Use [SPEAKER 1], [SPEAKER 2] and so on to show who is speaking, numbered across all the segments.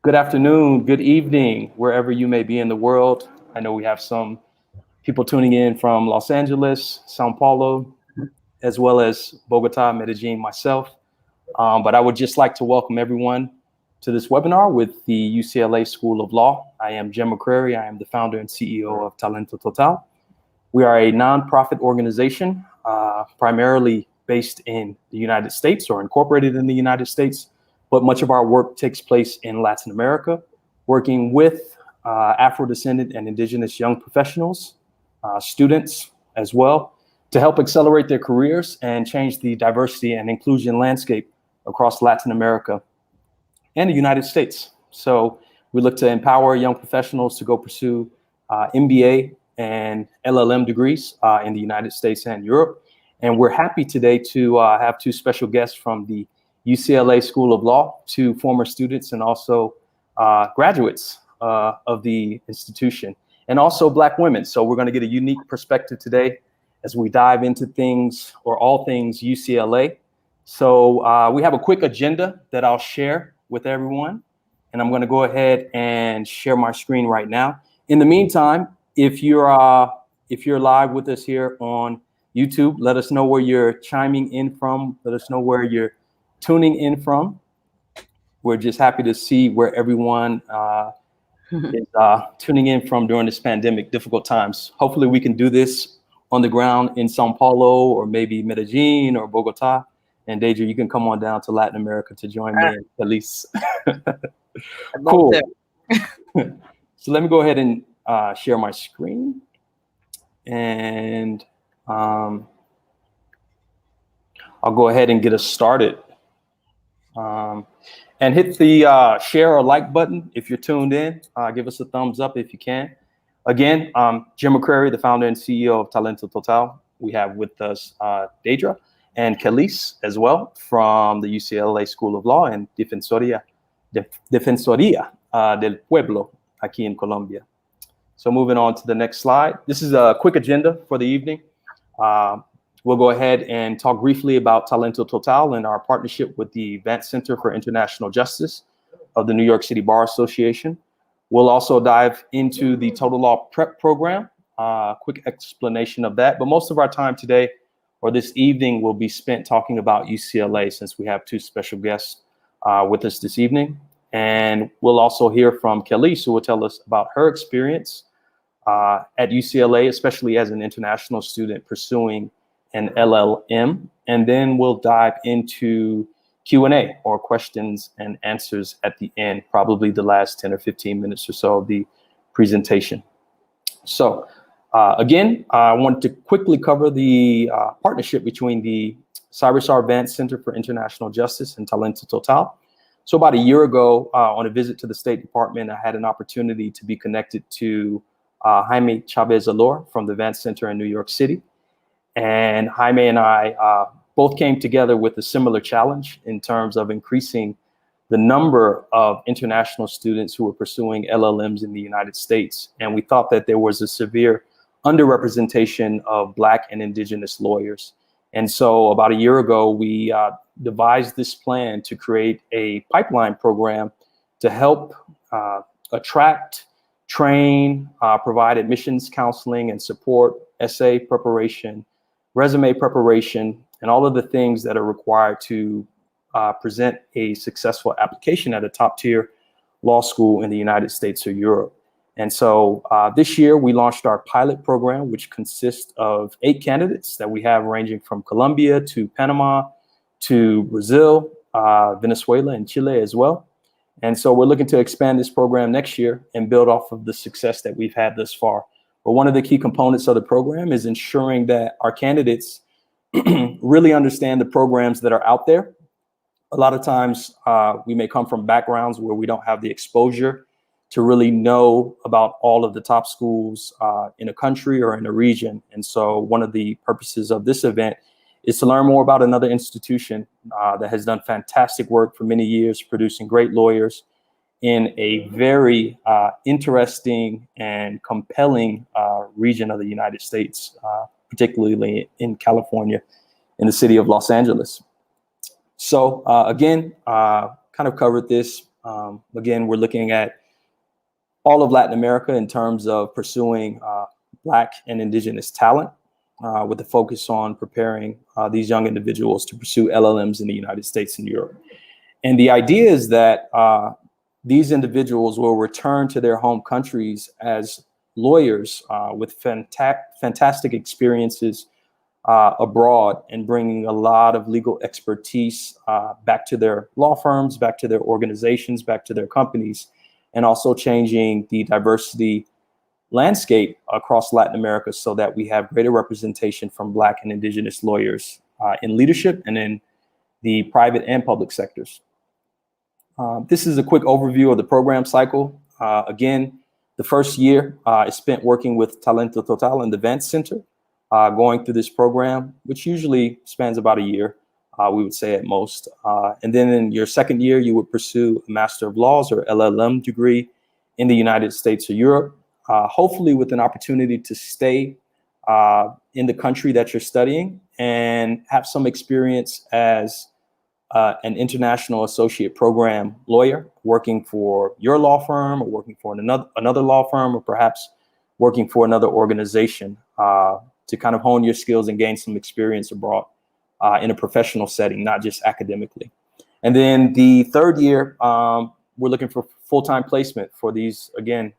[SPEAKER 1] Good afternoon, good evening, wherever you may be in the world. I know we have some people tuning in from Los Angeles, Sao Paulo, as well as Bogota, Medellin, myself. But I would just like to welcome everyone to this webinar with the UCLA School of Law. I am Jim McCrary. I am the founder and CEO of TalentoTotal. We are a nonprofit organization, primarily based in the United States or incorporated in the United States, but much of our work takes place in Latin America, working with Afro-descendant and indigenous young professionals, students as well, to help accelerate their careers and change the diversity and inclusion landscape across Latin America and the United States. So we look to empower young professionals to go pursue MBA and LLM degrees in the United States and Europe. And we're happy today to have two special guests from the UCLA School of Law, two former students and also graduates of the institution, and also Black women. So we're going to get a unique perspective today as we dive into things or all things UCLA. So we have a quick agenda that I'll share with everyone, and I'm going to go ahead and share my screen right now. In the meantime, if you're live with us here on YouTube, let us know where you're chiming in from. Let us know where you're tuning in from. We're just happy to see where everyone is tuning in from during this pandemic, difficult times. Hopefully we can do this on the ground in Sao Paulo or maybe Medellin or Bogota. And Deidre, you can come on down to Latin America to join me at least. Cool. So let me go ahead and share my screen. And I'll go ahead and get us started. And hit the share or like button if you're tuned in. Give us a thumbs up if you can. Again, Jim McCrary, the founder and CEO of TalentoTotal. We have with us Deidre and Kelly's as well from the UCLA School of Law and Defensoría del Pueblo aquí in Colombia. So moving on to the next slide. This is a quick agenda for the evening. We'll go ahead and talk briefly about TalentoTotal and our partnership with the Vance Center for International Justice of the New York City Bar Association. We'll also dive into the Total Law Prep Program, quick explanation of that. But most of our time today or this evening will be spent talking about UCLA, since we have two special guests with us this evening. And we'll also hear from Kelly, who will tell us about her experience at UCLA, especially as an international student pursuing an LLM, and then we'll dive into Q&A or questions and answers at the end, probably the last 10 or 15 minutes or so of the presentation. So again, I want to quickly cover the partnership between the Cyrus R. Vance Center for International Justice and TalentoTotal. So about a year ago, on a visit to the State Department, I had an opportunity to be connected to Jaime Chavez-Alor from the Vance Center in New York City. And Jaime and I both came together with a similar challenge in terms of increasing the number of international students who were pursuing LLMs in the United States. And we thought that there was a severe underrepresentation of Black and indigenous lawyers. And so about a year ago, we devised this plan to create a pipeline program to help attract, train, provide admissions counseling and support, essay preparation, resume preparation, and all of the things that are required to present a successful application at a top tier law school in the United States or Europe. And so this year we launched our pilot program, which consists of 8 candidates that we have ranging from Colombia to Panama to Brazil, Venezuela, and Chile as well. And so we're looking to expand this program next year and build off of the success that we've had thus far. But one of the key components of the program is ensuring that our candidates really understand the programs that are out there. A lot of times we may come from backgrounds where we don't have the exposure to really know about all of the top schools in a country or in a region. And so one of the purposes of this event is to learn more about another institution that has done fantastic work for many years, producing great lawyers in a very interesting and compelling region of the United States, particularly in California, in the city of Los Angeles. So again, kind of covered this Again, we're looking at all of Latin America in terms of pursuing Black and Indigenous talent, with a focus on preparing these young individuals to pursue LLMs in the United States and Europe. And the idea is that these individuals will return to their home countries as lawyers with fantastic experiences abroad, and bringing a lot of legal expertise back to their law firms, back to their organizations, back to their companies, and also changing the diversity landscape across Latin America so that we have greater representation from Black and Indigenous lawyers in leadership and in the private and public sectors. This is a quick overview of the program cycle. Again, the first year is spent working with TalentoTotal and the Advanced Center, going through this program, which usually spans about a year, we would say at most. And then in your second year, you would pursue a Master of Laws or LLM degree in the United States or Europe, hopefully with an opportunity to stay in the country that you're studying and have some experience as an international associate program lawyer, working for your law firm or working for another law firm, or perhaps working for another organization to kind of hone your skills and gain some experience abroad in a professional setting, not just academically. And then the third year, we're looking for full-time placement for these, again,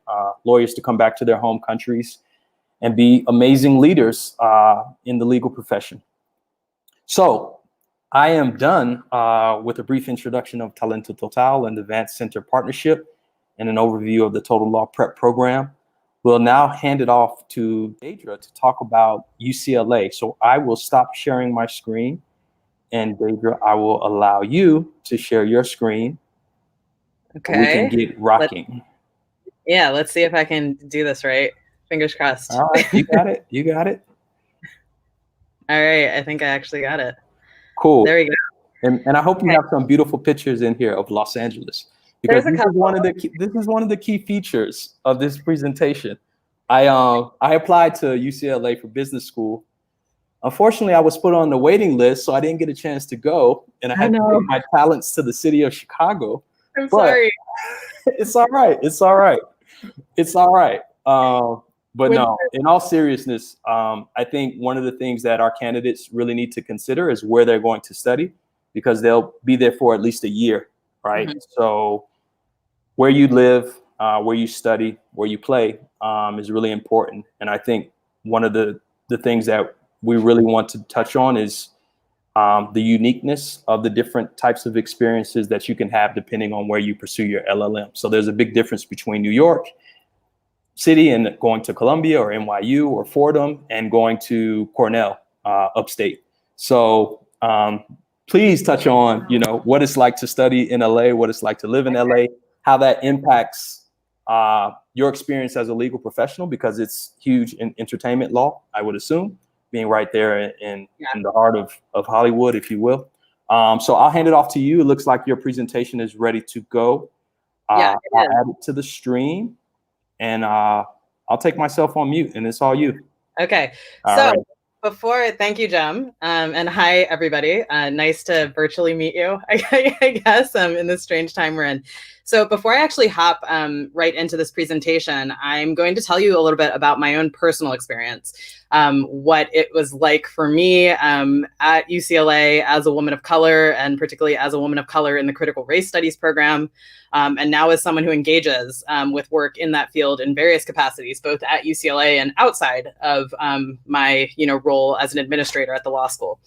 [SPEAKER 1] lawyers to come back to their home countries and be amazing leaders in the legal profession. So I am done with a brief introduction of TalentoTotal and the Advanced Center partnership and an overview of the Total Law Prep program. We'll now hand it off to Deidre to talk about UCLA. So I will stop sharing my screen, and Deidre, I will allow you to share your screen.
[SPEAKER 2] Okay.
[SPEAKER 1] We can get rocking.
[SPEAKER 2] Let's see if I can do this right. Fingers crossed.
[SPEAKER 1] All right, you got it. You got it.
[SPEAKER 2] All right, I think I actually got it.
[SPEAKER 1] Cool.
[SPEAKER 2] There we go.
[SPEAKER 1] And I hope you have some beautiful pictures in here of Los Angeles, because this is one of the key features of this presentation. I applied to UCLA for business school. Unfortunately, I was put on the waiting list, so I didn't get a chance to go, and I had to take my talents to the city of Chicago.
[SPEAKER 2] I'm sorry.
[SPEAKER 1] It's all right. It's all right. It's all right. But no, in all seriousness, I think one of the things that our candidates really need to consider is where they're going to study, because they'll be there for at least a year, right? Mm-hmm. So where you live, where you study, where you play is really important. And I think one of the things that we really want to touch on is the uniqueness of the different types of experiences that you can have depending on where you pursue your LLM. So there's a big difference between New York City and going to Columbia or NYU or Fordham and going to Cornell upstate. So please touch on, what it's like to study in LA, what it's like to live in LA, how that impacts your experience as a legal professional, because it's huge in entertainment law, I would assume, being right there in the heart of Hollywood, if you will. So I'll hand it off to you. It looks like your presentation is ready to go. I'll add it to the stream, and I'll take myself on mute, and it's all you.
[SPEAKER 2] Okay. Thank you, Jem, and hi, everybody. Nice to virtually meet you, I guess, in this strange time we're in. So before I actually hop right into this presentation, I'm going to tell you a little bit about my own personal experience, what it was like for me at UCLA as a woman of color, and particularly as a woman of color in the critical race studies program, and now as someone who engages with work in that field in various capacities, both at UCLA and outside of my role as an administrator at the law school.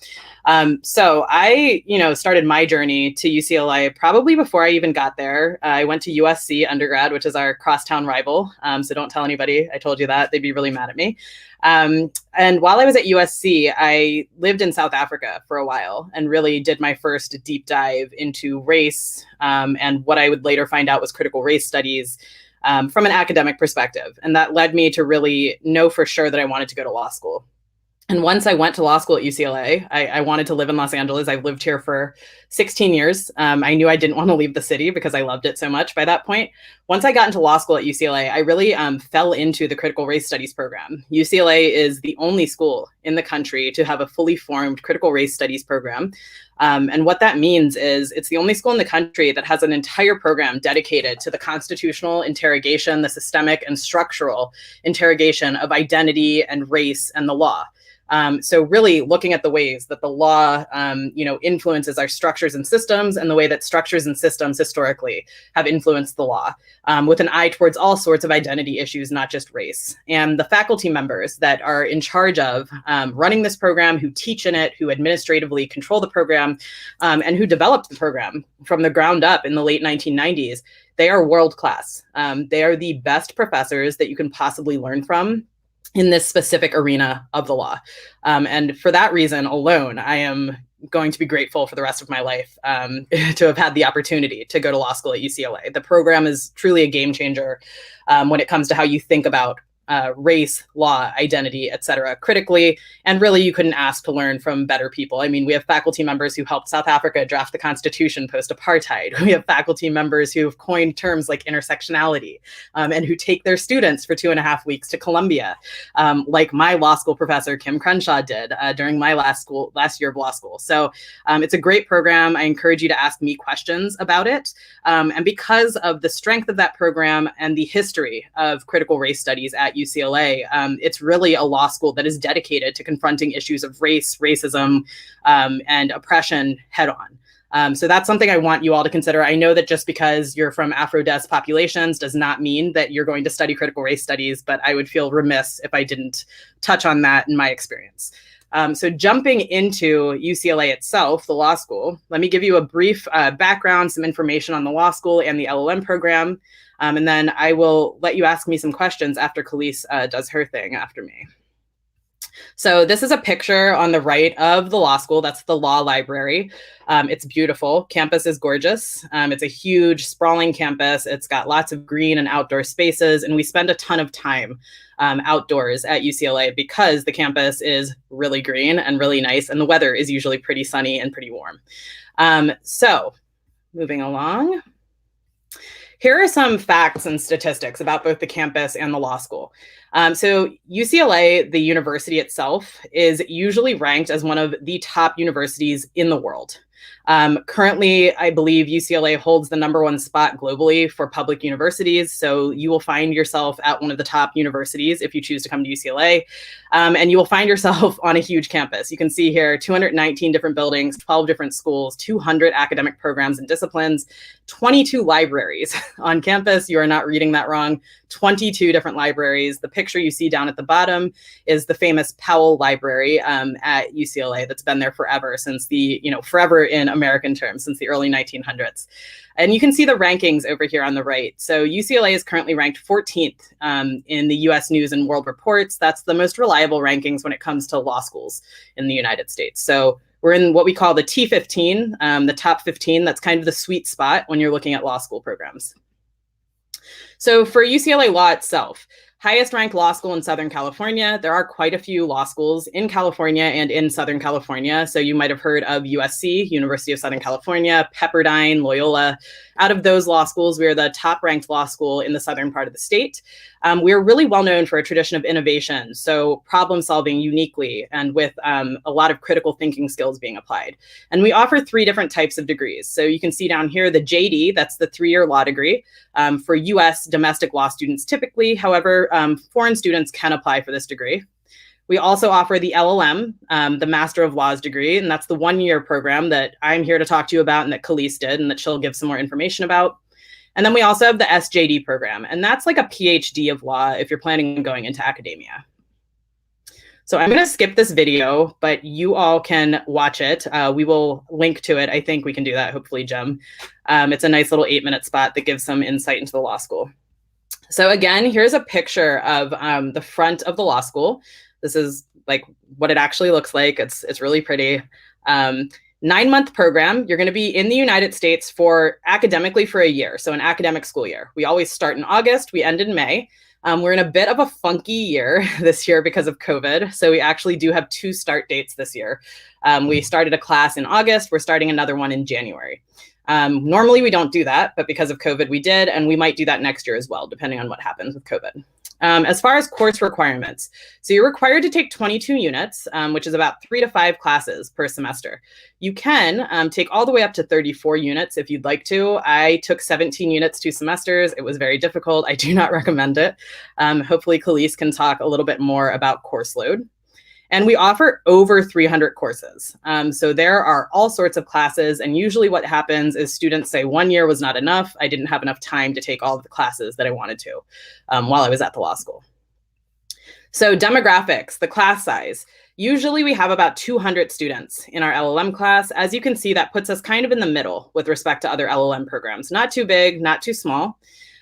[SPEAKER 2] So I started my journey to UCLA probably before I even got there. I went to USC undergrad, which is our crosstown rival. So don't tell anybody I told you that. They'd be really mad at me. And while I was at USC, I lived in South Africa for a while and really did my first deep dive into race and what I would later find out was critical race studies from an academic perspective. And that led me to really know for sure that I wanted to go to law school. And once I went to law school at UCLA, I wanted to live in Los Angeles. I've lived here for 16 years. I knew I didn't want to leave the city because I loved it so much by that point. Once I got into law school at UCLA, I really fell into the critical race studies program. UCLA is the only school in the country to have a fully formed critical race studies program. And what that means is it's the only school in the country that has an entire program dedicated to the constitutional interrogation, the systemic and structural interrogation of identity and race and the law. So really looking at the ways that the law, influences our structures and systems, and the way that structures and systems historically have influenced the law, with an eye towards all sorts of identity issues, not just race. And the faculty members that are in charge of running this program, who teach in it, who administratively control the program, and who developed the program from the ground up in the late 1990s, they are world class. They are the best professors that you can possibly learn from in this specific arena of the law. And for that reason alone, I am going to be grateful for the rest of my life to have had the opportunity to go to law school at UCLA. The program is truly a game changer when it comes to how you think about race, law, identity, et cetera, critically. And really, you couldn't ask to learn from better people. I mean, we have faculty members who helped South Africa draft the Constitution post-apartheid. We have faculty members who have coined terms like intersectionality, and who take their students for 2.5 weeks to Columbia, like my law school professor, Kim Crenshaw, did during my last year of law school. So it's a great program. I encourage you to ask me questions about it. And because of the strength of that program and the history of critical race studies at UCLA, it's really a law school that is dedicated to confronting issues of race, racism, and oppression head on. So that's something I want you all to consider. I know that just because you're from Afro-Des populations does not mean that you're going to study critical race studies, but I would feel remiss if I didn't touch on that in my experience. So jumping into UCLA itself, the law school, let me give you a brief background, some information on the law school and the LLM program. And then I will let you ask me some questions after Khalees does her thing after me. So this is a picture on the right of the law school. That's the law library. It's beautiful. Campus is gorgeous. It's a huge, sprawling campus. It's got lots of green and outdoor spaces, and we spend a ton of time outdoors at UCLA because the campus is really green and really nice, and the weather is usually pretty sunny and pretty warm. So moving along. Here are some facts and statistics about both the campus and the law school. So UCLA, the university itself, is usually ranked as one of the top universities in the world. Currently, I believe UCLA holds the #1 spot globally for public universities. So you will find yourself at one of the top universities if you choose to come to UCLA. And you will find yourself on a huge campus. You can see here 219 different buildings, 12 different schools, 200 academic programs and disciplines, 22 libraries on campus. You are not reading that wrong. 22 different libraries. The picture you see down at the bottom is the famous Powell Library at UCLA that's been there forever, since forever in American terms, since the early 1900s. And you can see the rankings over here on the right. So UCLA is currently ranked 14th in the US News and World Reports. That's the most reliable rankings when it comes to law schools in the United States. So we're in what we call the T15, the top 15. That's kind of the sweet spot when you're looking at law school programs. So for UCLA Law itself, highest ranked law school in Southern California. There are quite a few law schools in California and in Southern California. So you might have heard of USC, University of Southern California, Pepperdine, Loyola. Out of those law schools, we are the top ranked law school in the southern part of the state. We are really well known for a tradition of innovation, so problem solving uniquely and with a lot of critical thinking skills being applied. And we offer 3 different types of degrees. So you can see down here the JD, that's the 3-year law degree for US domestic law students typically. However, foreign students can apply for this degree. We also offer the LLM, the Master of Laws degree, and that's the 1-year program that I'm here to talk to you about and that Khalees did and that she'll give some more information about. And then we also have the SJD program, and that's like a PhD of law if you're planning on going into academia. So I'm going to skip this video, but you all can watch it. We will link to it. I think we can do that, hopefully, Jem. It's a nice little 8-minute spot that gives some insight into the law school. So again, here's a picture of the front of the law school. This is like what it actually looks like. It's really pretty. 9-month program. You're going to be in the United States academically for a year, so an academic school year. We always start in August, we end in May. We're in a bit of a funky year this year because of COVID, so we actually do have 2 start dates this year. We started a class in August, we're starting another one in January. Normally we don't do that, but because of COVID we did, and we might do that next year as well, depending on what happens with COVID. As far as course requirements, so you're required to take 22 units, which is about 3 to 5 classes per semester. You can take all the way up to 34 units if you'd like to. I took 17 units 2 semesters. It was very difficult. I do not recommend it. Hopefully Khalees can talk a little bit more about course load. And we offer over 300 courses. So there are all sorts of classes. And usually what happens is students say 1 year was not enough. I didn't have enough time to take all of the classes that I wanted to while I was at the law school. So demographics, the class size. Usually we have about 200 students in our LLM class. As you can see, that puts us kind of in the middle with respect to other LLM programs. Not too big, not too small.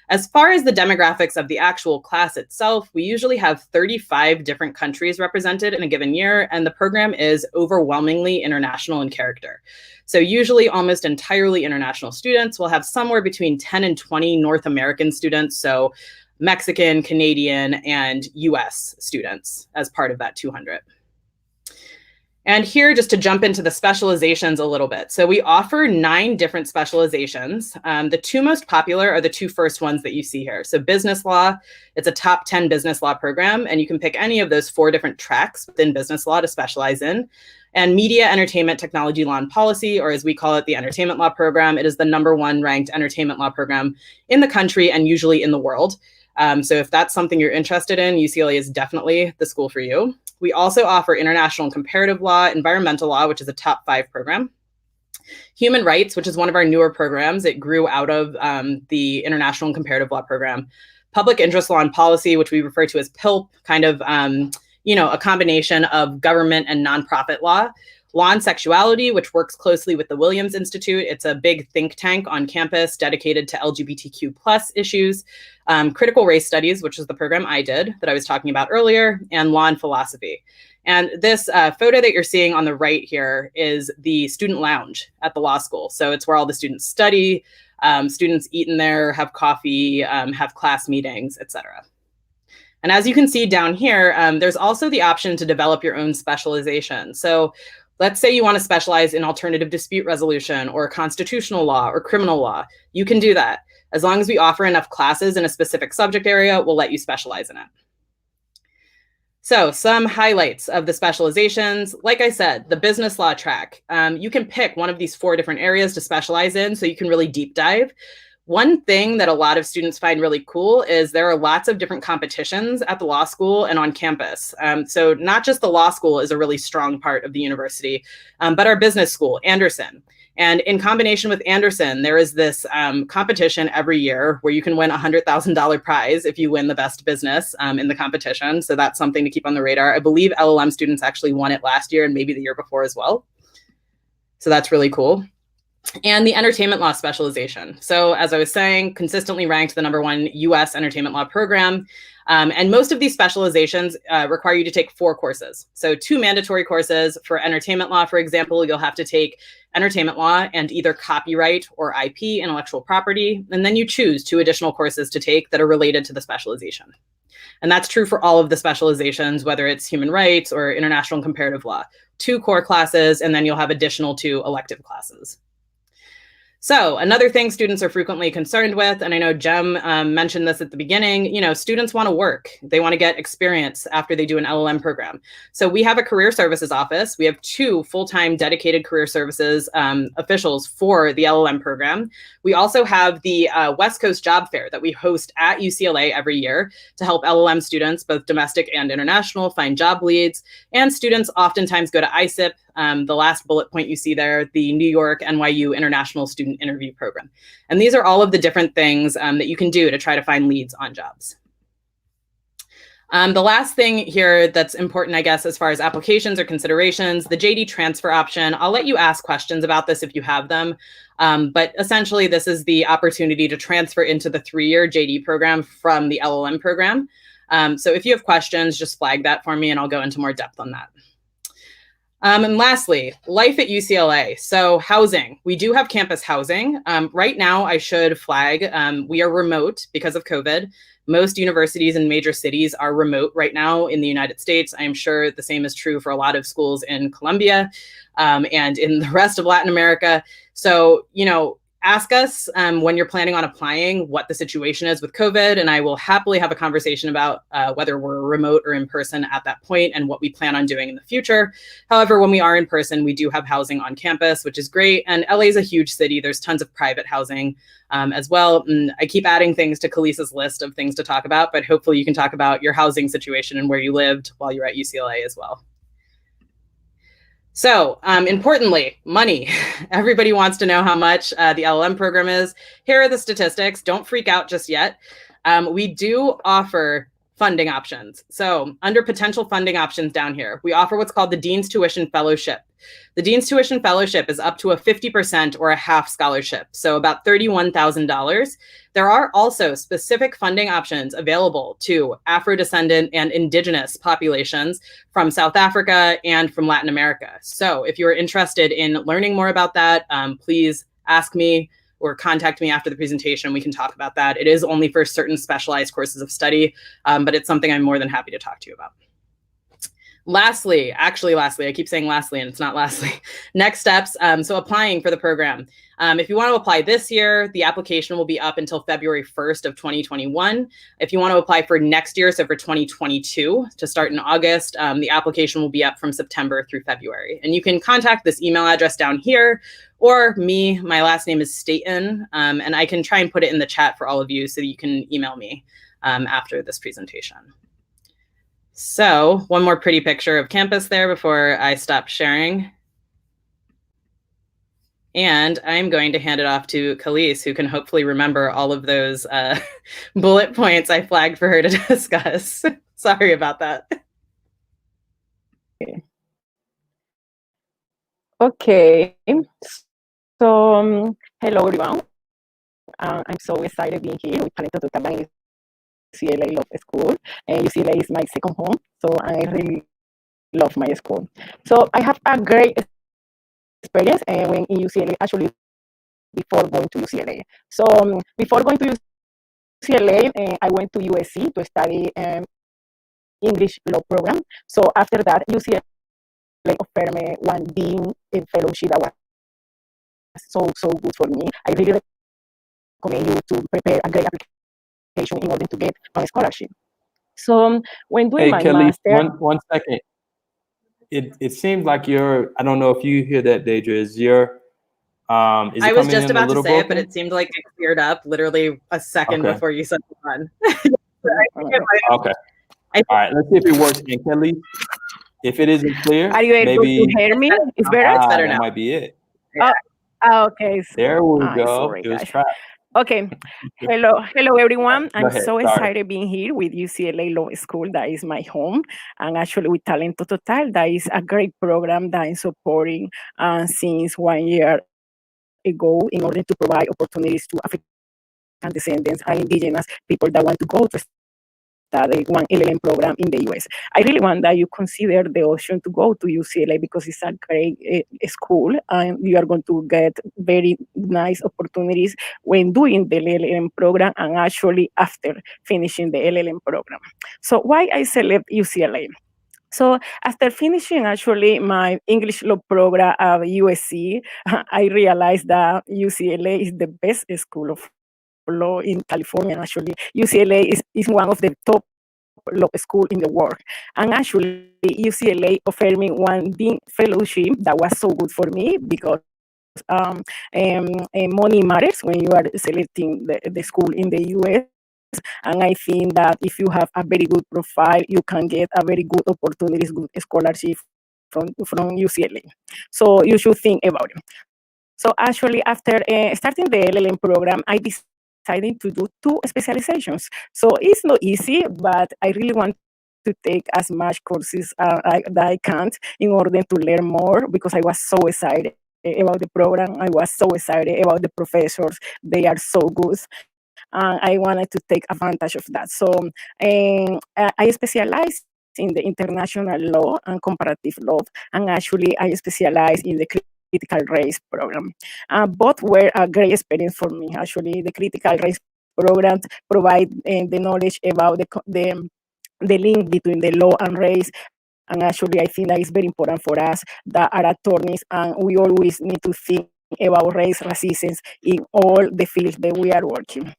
[SPEAKER 2] As far as the demographics of the actual class itself, we usually have 35 different countries represented in a given year, and the program is overwhelmingly international in character. So usually almost entirely international students. Will have somewhere between 10 and 20 North American students, so Mexican, Canadian, and US students as part of that 200. And here, just to jump into the specializations a little bit. So we offer 9 different specializations. The 2 most popular are the 2 first ones that you see here. So business law, it's a top 10 business law program, and you can pick any of those 4 different tracks within business law to specialize in. And media, entertainment, technology, law, and policy, or as we call it, the entertainment law program. It is the #1 ranked entertainment law program in the country and usually in the world. So if that's something you're interested in, UCLA is definitely the school for you. We also offer international and comparative law, environmental law, which is a top 5 program. Human rights, which is one of our newer programs. It grew out of the international and comparative law program. Public interest law and policy, which we refer to as PILP, kind of a combination of government and nonprofit law. Law and Sexuality, which works closely with the Williams Institute. It's a big think tank on campus dedicated to LGBTQ+ issues. Critical Race Studies, which is the program I did that I was talking about earlier, and Law and Philosophy. And this photo that you're seeing on the right here is the student lounge at the law school. So it's where all the students study, students eat in there, have coffee, have class meetings, etc. And as you can see down here, there's also the option to develop your own specialization. So let's say you want to specialize in alternative dispute resolution or constitutional law or criminal law. You can do that. As long as we offer enough classes in a specific subject area, we'll let you specialize in it. So some highlights of the specializations. Like I said, the business law track. You can pick one of these 4 different areas to specialize in, so you can really deep dive. One thing that a lot of students find really cool is there are lots of different competitions at the law school and on campus. So not just the law school is a really strong part of the university, but our business school, Anderson. And in combination with Anderson, there is this competition every year where you can win a $100,000 prize if you win the best business in the competition. So that's something to keep on the radar. I believe LLM students actually won it last year and maybe the year before as well. So that's really cool. And the entertainment law specialization. So as I was saying, consistently ranked the #1 US entertainment law program. And most of these specializations require you to take 4 courses. So 2 mandatory courses. For entertainment law, for example, you'll have to take entertainment law and either copyright or IP, intellectual property. And then you choose 2 additional courses to take that are related to the specialization. And that's true for all of the specializations, whether it's human rights or international and comparative law. 2 core classes, and then you'll have additional 2 elective classes. So another thing students are frequently concerned with, and I know Jem mentioned this at the beginning, students want to work. They want to get experience after they do an LLM program. So we have a career services office. We have 2 full-time dedicated career services officials for the LLM program. We also have the West Coast Job Fair that we host at UCLA every year to help LLM students, both domestic and international, find job leads. And students oftentimes go to ISIP, the last bullet point you see there, the New York NYU International Student Interview Program. And these are all of the different things that you can do to try to find leads on jobs. The last thing here that's important, I guess, as far as applications or considerations, the JD transfer option. I'll let you ask questions about this if you have them. But essentially, this is the opportunity to transfer into the 3-year JD program from the LLM program. So if you have questions, just flag that for me and I'll go into more depth on that. And lastly, life at UCLA. So housing, we do have campus housing. Right now, I should flag, we are remote because of COVID. Most universities in major cities are remote right now in the United States. I am sure the same is true for a lot of schools in Colombia and in the rest of Latin America. So, ask us when you're planning on applying what the situation is with COVID, and I will happily have a conversation about whether we're remote or in person at that point and what we plan on doing in the future. However, when we are in person, we do have housing on campus, which is great. And LA is a huge city. There's tons of private housing as well. And I keep adding things to Khalees's list of things to talk about, but hopefully you can talk about your housing situation and where you lived while you were at UCLA as well. So importantly, money. Everybody wants to know how much the LLM program is. Here are the statistics. Don't freak out just yet. We do offer funding options. So under potential funding options down here, we offer what's called the Dean's Tuition Fellowship. The Dean's Tuition Fellowship is up to a 50% or a half scholarship, so about $31,000. There are also specific funding options available to Afro-descendant and indigenous populations from South Africa and from Latin America. So if you're interested in learning more about that, please ask me or contact me after the presentation. We can talk about that. It is only for certain specialized courses of study, but it's something I'm more than happy to talk to you about. Lastly, I keep saying lastly, and it's not lastly. Next steps, so applying for the program. If you want to apply this year, the application will be up until February 1st of 2021. If you want to apply for next year, so for 2022, to start in August, the application will be up from September through February. And you can contact this email address down here, or me. My last name is Staten, and I can try and put it in the chat for all of you so that you can email me after this presentation. So one more pretty picture of campus there before I stop sharing. And I'm going to hand it off to Khalees, who can hopefully remember all of those bullet points I flagged for her to discuss. Sorry about that.
[SPEAKER 3] Okay. So hello, everyone. I'm so excited being here with TalentoTotal UCLA Love School. UCLA is my second home, so I really love my school. So I have a great experience when in UCLA, actually before going to UCLA. So before going to UCLA, I went to USC to study English law program. So after that, UCLA offered me one dean fellowship that was so good for me. I really recommend you to prepare a great application in order to get a scholarship. So when doing my master,
[SPEAKER 1] one second. It seems like I don't know if you hear that, Deidre. Is your is it
[SPEAKER 2] I was just
[SPEAKER 1] in
[SPEAKER 2] about to say
[SPEAKER 1] broken?
[SPEAKER 2] it, but it seemed like it cleared up literally a second before you said the one.
[SPEAKER 1] Okay. All right. Let's see if it works. And Kelly, if it isn't clear,
[SPEAKER 3] are you able to hear me? It's better.
[SPEAKER 2] It's better now.
[SPEAKER 1] That might be it.
[SPEAKER 3] Okay.
[SPEAKER 1] There we go.
[SPEAKER 3] Sorry,
[SPEAKER 1] it was
[SPEAKER 3] guys.
[SPEAKER 1] trapped.
[SPEAKER 3] Okay. Hello, everyone. I'm
[SPEAKER 1] ahead.
[SPEAKER 3] so
[SPEAKER 1] Sorry.
[SPEAKER 3] excited being here with UCLA Law School. That is my home. And actually with TalentoTotal, that is a great program that I'm supporting since 1 year ago in order to provide opportunities to African descendants and indigenous people that want to go to study one LLM program in the US. I really want that you consider the option to go to UCLA because it's a great school and you are going to get very nice opportunities when doing the LLM program and actually after finishing the LLM program. So why I select UCLA? So after finishing actually my English law program at USC, I realized that UCLA is the best school of law in California. Actually, UCLA is one of the top law school in the world. And actually, UCLA offered me one dean fellowship that was so good for me because money matters when you are selecting the school in the US. And I think that if you have a very good profile, you can get a very good opportunities, good scholarship from UCLA. So you should think about it. So actually, after starting the LLM program, I decided to do 2 specializations. So it's not easy, but I really want to take as much courses that I can in order to learn more because I was so excited about the program. I was so excited about the professors. They are so good. I wanted to take advantage of that. So I specialized in the international law and comparative law, and actually I specialize in the critical race program. Both were a great experience for me. Actually, the critical race program provide the knowledge about the link between the law and race. And actually, I think that is very important for us that are attorneys, and we always need to think about race resistance in all the fields that we are working.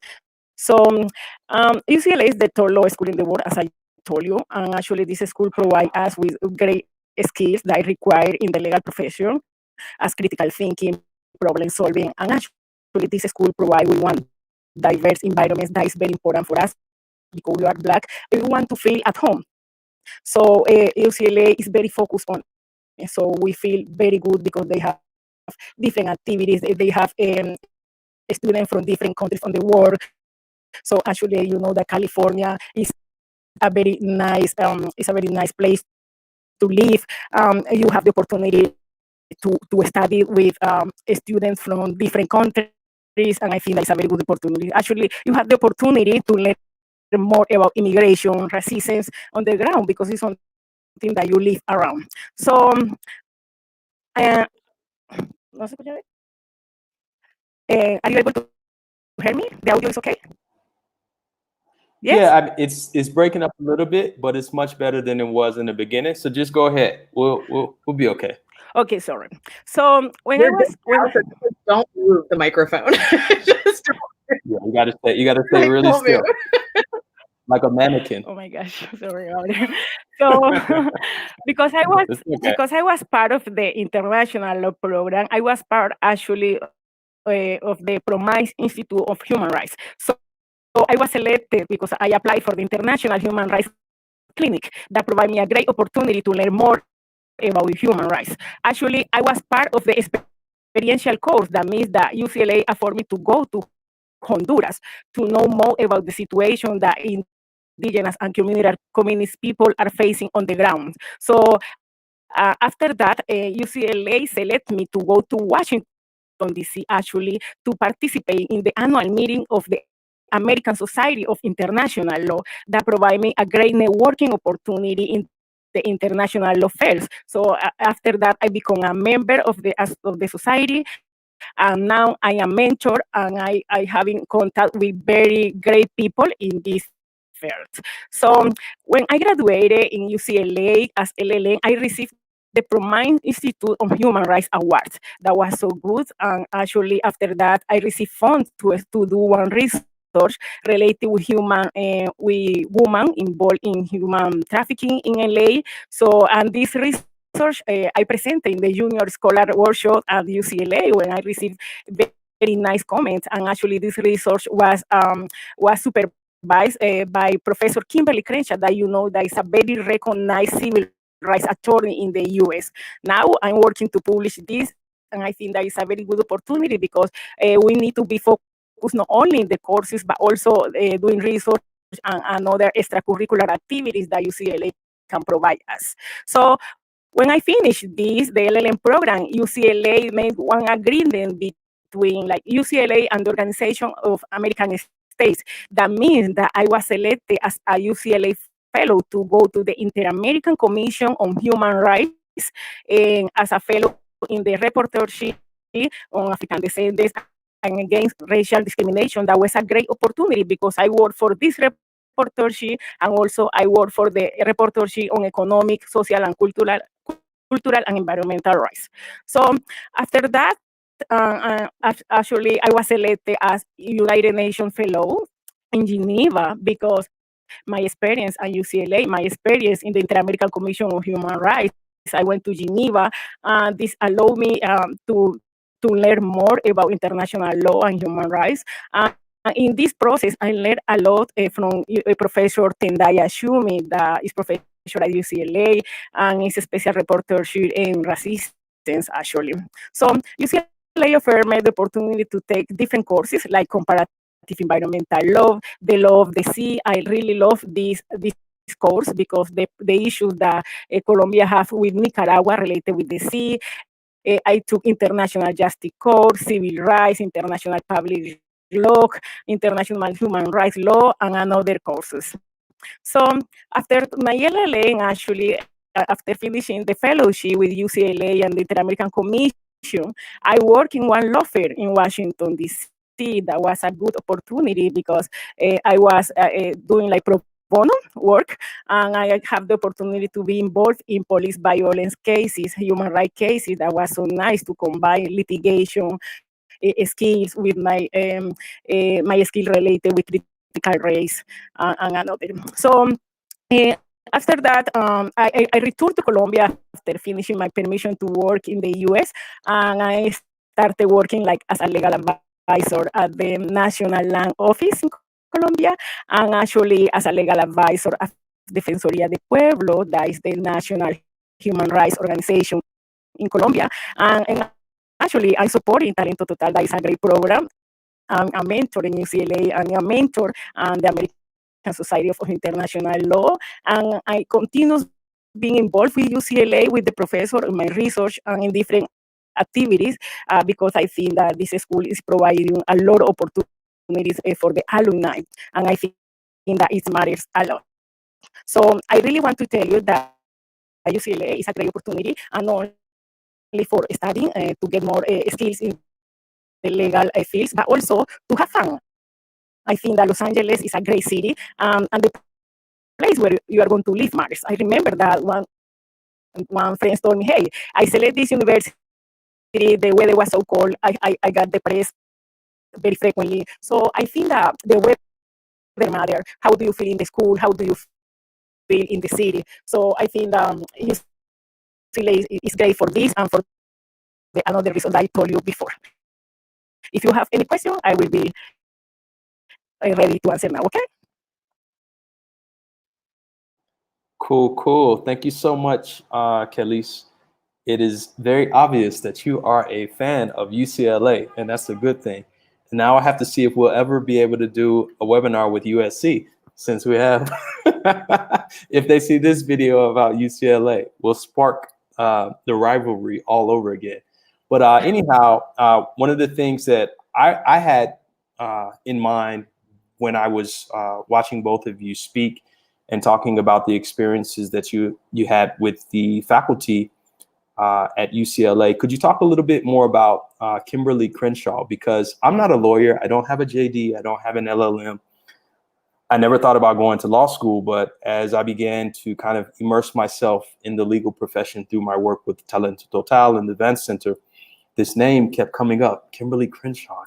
[SPEAKER 3] So UCLA is the top law school in the world, as I told you, and actually this school provides us with great skills that are required in the legal profession, as critical thinking, problem solving, and actually this school provides we want diverse environments that is very important for us because we are Black and we want to feel at home. So UCLA is very focused on it. So we feel very good because they have different activities. They have students from different countries on the world. So actually, you know that California is a very nice place to live. You have the opportunity to study with students from different countries, and I think that's a very good opportunity. Actually, you have the opportunity to learn more about immigration resistance on the ground because it's something that you live around. So, no se escucha? Are you able to hear me? The audio is okay?
[SPEAKER 1] Yes? Yeah, it's breaking up a little bit, but it's much better than it was in the beginning. So just go ahead. We'll be okay.
[SPEAKER 3] Okay, sorry. So when
[SPEAKER 2] don't move the microphone. Just
[SPEAKER 1] yeah, you gotta stay really still. Like a mannequin.
[SPEAKER 3] Oh my gosh, sorry about it. So because I was part of the international law program, I was part actually of the Promise Institute of Human Rights. So I was selected because I applied for the International Human Rights Clinic that provided me a great opportunity to learn more about human rights. Actually, I was part of the experiential course. That means that UCLA afforded me to go to Honduras to know more about the situation that indigenous and communist people are facing on the ground. So after that, UCLA selected me to go to Washington, D.C. actually to participate in the annual meeting of the American Society of International Law that provide me a great networking opportunity in the international law fairs. So after that, I become a member of the society, and now I am mentor, and I have in contact with very great people in this field. So when I graduated in UCLA as LLM, I received the Promise Institute of Human Rights Awards. That was so good. And actually, after that, I received funds to do one research related with women involved in human trafficking in LA. So, and this research I presented in the Junior Scholar Workshop at UCLA when I received very nice comments. And actually, this research was supervised by Professor Kimberly Crenshaw, that you know that is a very recognized civil rights attorney in the US. Now I'm working to publish this, and I think that is a very good opportunity because we need to be focused not only in the courses, but also doing research and other extracurricular activities that UCLA can provide us. So when I finished this, the LLM program, UCLA made one agreement between like UCLA and the Organization of American States. That means that I was selected as a UCLA fellow to go to the Inter-American Commission on Human Rights and as a fellow in the rapporteurship on African descendants and against racial discrimination. That was a great opportunity because I worked for this rapporteurship, and also I worked for the rapporteurship on economic, social, and cultural and environmental rights. So after that, actually, I was selected as United Nations Fellow in Geneva because my experience at UCLA, my experience in the Inter-American Commission on Human Rights, I went to Geneva. This allowed me to learn more about international law and human rights. In this process, I learned a lot from Professor Tendaya Shumi, that is professor at UCLA and is a special reportership in resistance, actually. So UCLA offered me the opportunity to take different courses like comparative environmental law, the law of the sea. I really love this course because the issues that Colombia have with Nicaragua related with the sea. I took international justice course, civil rights, international public law, international human rights law, and other courses. So after my LLM, actually, after finishing the fellowship with UCLA and the Inter-American Commission, I work in one law firm in Washington, D.C. That was a good opportunity because I was doing like pro bono work, and I have the opportunity to be involved in police violence cases, human rights cases. That was so nice to combine litigation skills with my skill related with critical race and another. So uh, after that, I returned to Colombia after finishing my permission to work in the US, and I started working like as a legal advisor at the National Land Office in Colombia, and actually as a legal advisor at Defensoría de Pueblo, that is the national human rights organization in Colombia. And actually, I'm supporting Talento Total, that is a great program. I'm a mentor in UCLA, and a mentor in the American Society of International Law, and I continue being involved with UCLA, with the professor in my research and in different activities, because I think that this school is providing a lot of opportunities for the alumni, and I think that it matters a lot. So I really want to tell you that UCLA is a great opportunity, and not only for studying to get more skills in the legal fields, but also to have fun. I think that Los Angeles is a great city, and the place where you are going to live matters. I remember that one friend told me, "Hey, I select this university. The weather was so cold. I got depressed very frequently." So I think that the weather matter. How do you feel in the school? How do you feel in the city? So I think UCLA is great for this and for the another reason that I told you before. If you have any question, I will be ready to answer now. Okay.
[SPEAKER 1] Cool. Thank you so much, Kelly's. It is very obvious that you are a fan of UCLA, and that's a good thing. And now I have to see if we'll ever be able to do a webinar with USC, since we have, if they see this video about UCLA, we'll spark the rivalry all over again. But anyhow, one of the things that I had in mind when I was watching both of you speak and talking about the experiences that you had with the faculty at UCLA. Could you talk a little bit more about Kimberly Crenshaw? Because I'm not a lawyer. I don't have a JD. I don't have an LLM. I never thought about going to law school, but as I began to kind of immerse myself in the legal profession through my work with TalentoTotal and the Event Center, this name kept coming up, Kimberly Crenshaw.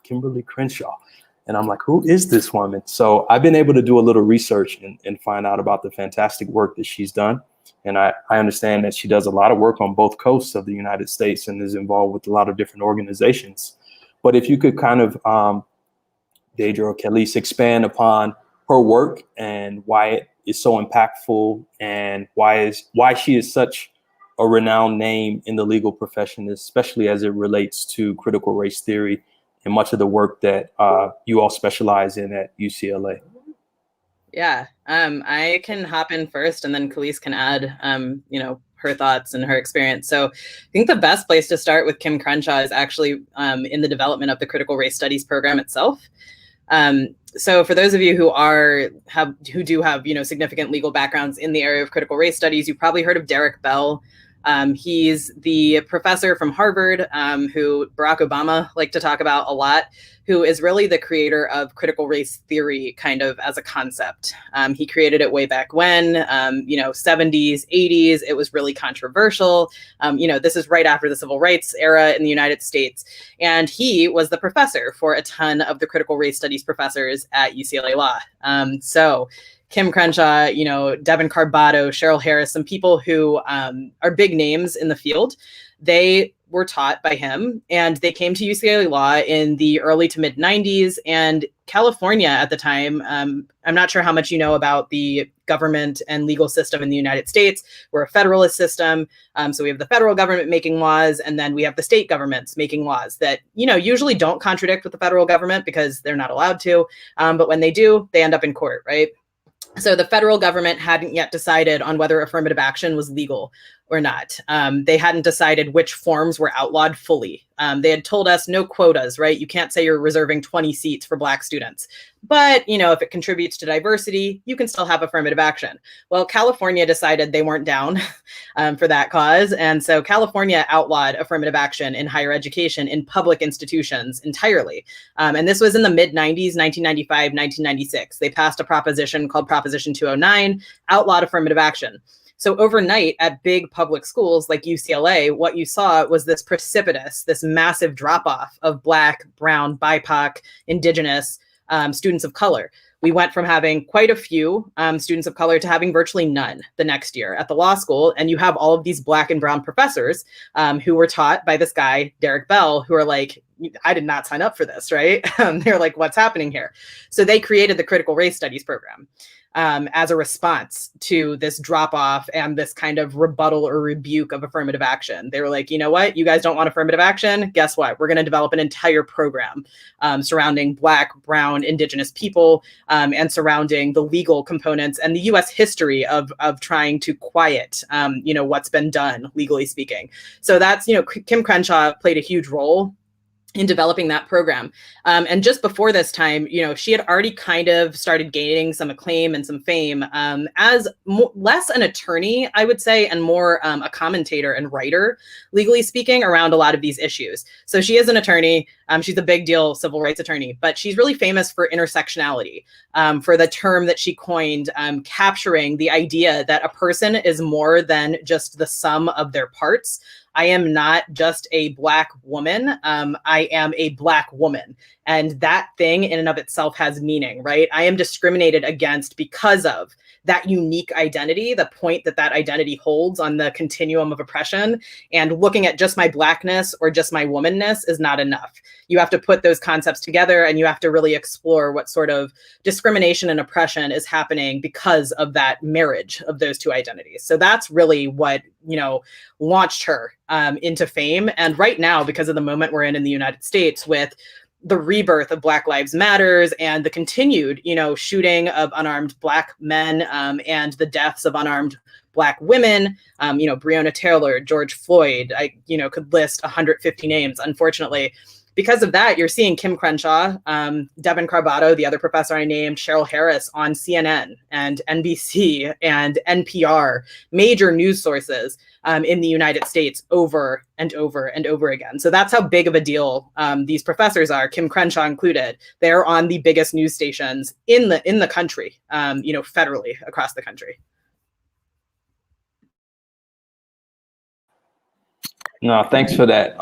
[SPEAKER 1] And I'm like, who is this woman? So I've been able to do a little research and find out about the fantastic work that she's done. And I understand that she does a lot of work on both coasts of the United States and is involved with a lot of different organizations. But if you could kind of, Deidre or Kelly's, expand upon her work and why it is so impactful and why she is such a renowned name in the legal profession, especially as it relates to critical race theory and much of the work that you all specialize in at UCLA.
[SPEAKER 2] Yeah, I can hop in first, and then Khalees can add, her thoughts and her experience. So I think the best place to start with Kim Crenshaw is actually in the development of the critical race studies program itself. So for those of you who do have significant legal backgrounds in the area of critical race studies, you've probably heard of Derek Bell. He's the professor from Harvard, who Barack Obama liked to talk about a lot, who is really the creator of critical race theory kind of as a concept. He created it way back when, 70s, 80s. It was really controversial. This is right after the civil rights era in the United States. And he was the professor for a ton of the critical race studies professors at UCLA Law. So Kim Crenshaw, Devin Carbato, Cheryl Harris, some people who are big names in the field, they were taught by him, and they came to UCLA Law in the early to mid 90s. And California at the time, I'm not sure how much you know about the government and legal system in the United States. We're a federalist system. So we have the federal government making laws, and then we have the state governments making laws that, usually don't contradict with the federal government because they're not allowed to. But when they do, they end up in court, right? So the federal government hadn't yet decided on whether affirmative action was legal or not. They hadn't decided which forms were outlawed fully They had told us no quotas, right? You can't say you're reserving 20 seats for Black students. But, you know, if it contributes to diversity, you can still have affirmative action. Well, California decided they weren't down for that cause. And so California outlawed affirmative action in higher education in public institutions entirely. And this was in the mid-90s, 1995, 1996. They passed a proposition called Proposition 209, outlawed affirmative action. So overnight at big public schools like UCLA, what you saw was this precipitous, this massive drop-off of Black, brown, BIPOC, Indigenous students of color. We went from having quite a few students of color to having virtually none the next year at the law school. And you have all of these Black and brown professors who were taught by this guy, Derek Bell, who are like, I did not sign up for this, right? They're like, what's happening here? So they created the critical race studies program as a response to this drop off and this kind of rebuttal or rebuke of affirmative action. They were like, you know what? You guys don't want affirmative action? Guess what? We're going to develop an entire program surrounding Black, brown, Indigenous people and surrounding the legal components and the U.S. history of trying to quiet, you know, what's been done, legally speaking. So that's, you know, Kim Crenshaw played a huge role in developing that program. And just before this time, you know, she had already kind of started gaining some acclaim and some fame as less an attorney, I would say, and more a commentator and writer, legally speaking, around a lot of these issues. So she is an attorney. She's a big deal civil rights attorney, but she's really famous for intersectionality, for the term that she coined, capturing the idea that a person is more than just the sum of their parts. I am not just a Black woman. I am a Black woman. And that thing in and of itself has meaning, right? I am discriminated against because of that unique identity, the point that that identity holds on the continuum of oppression. And looking at just my Blackness or just my womanness is not enough. You have to put those concepts together and you have to really explore what sort of discrimination and oppression is happening because of that marriage of those two identities. So that's really what, you know, launched her into fame. And right now, because of the moment we're in the United States with the rebirth of Black Lives Matters and the continued, you know, shooting of unarmed Black men and the deaths of unarmed Black women, you know, Breonna Taylor, George Floyd, I, you know, could list 150 names, unfortunately. Because of that, you're seeing Kim Crenshaw, Devin Carbato, the other professor I named, Cheryl Harris on CNN and NBC and NPR, major news sources in the United States over and over and over again. So that's how big of a deal these professors are, Kim Crenshaw included. They're on the biggest news stations in the country, you know, federally across the country.
[SPEAKER 1] No, thanks for that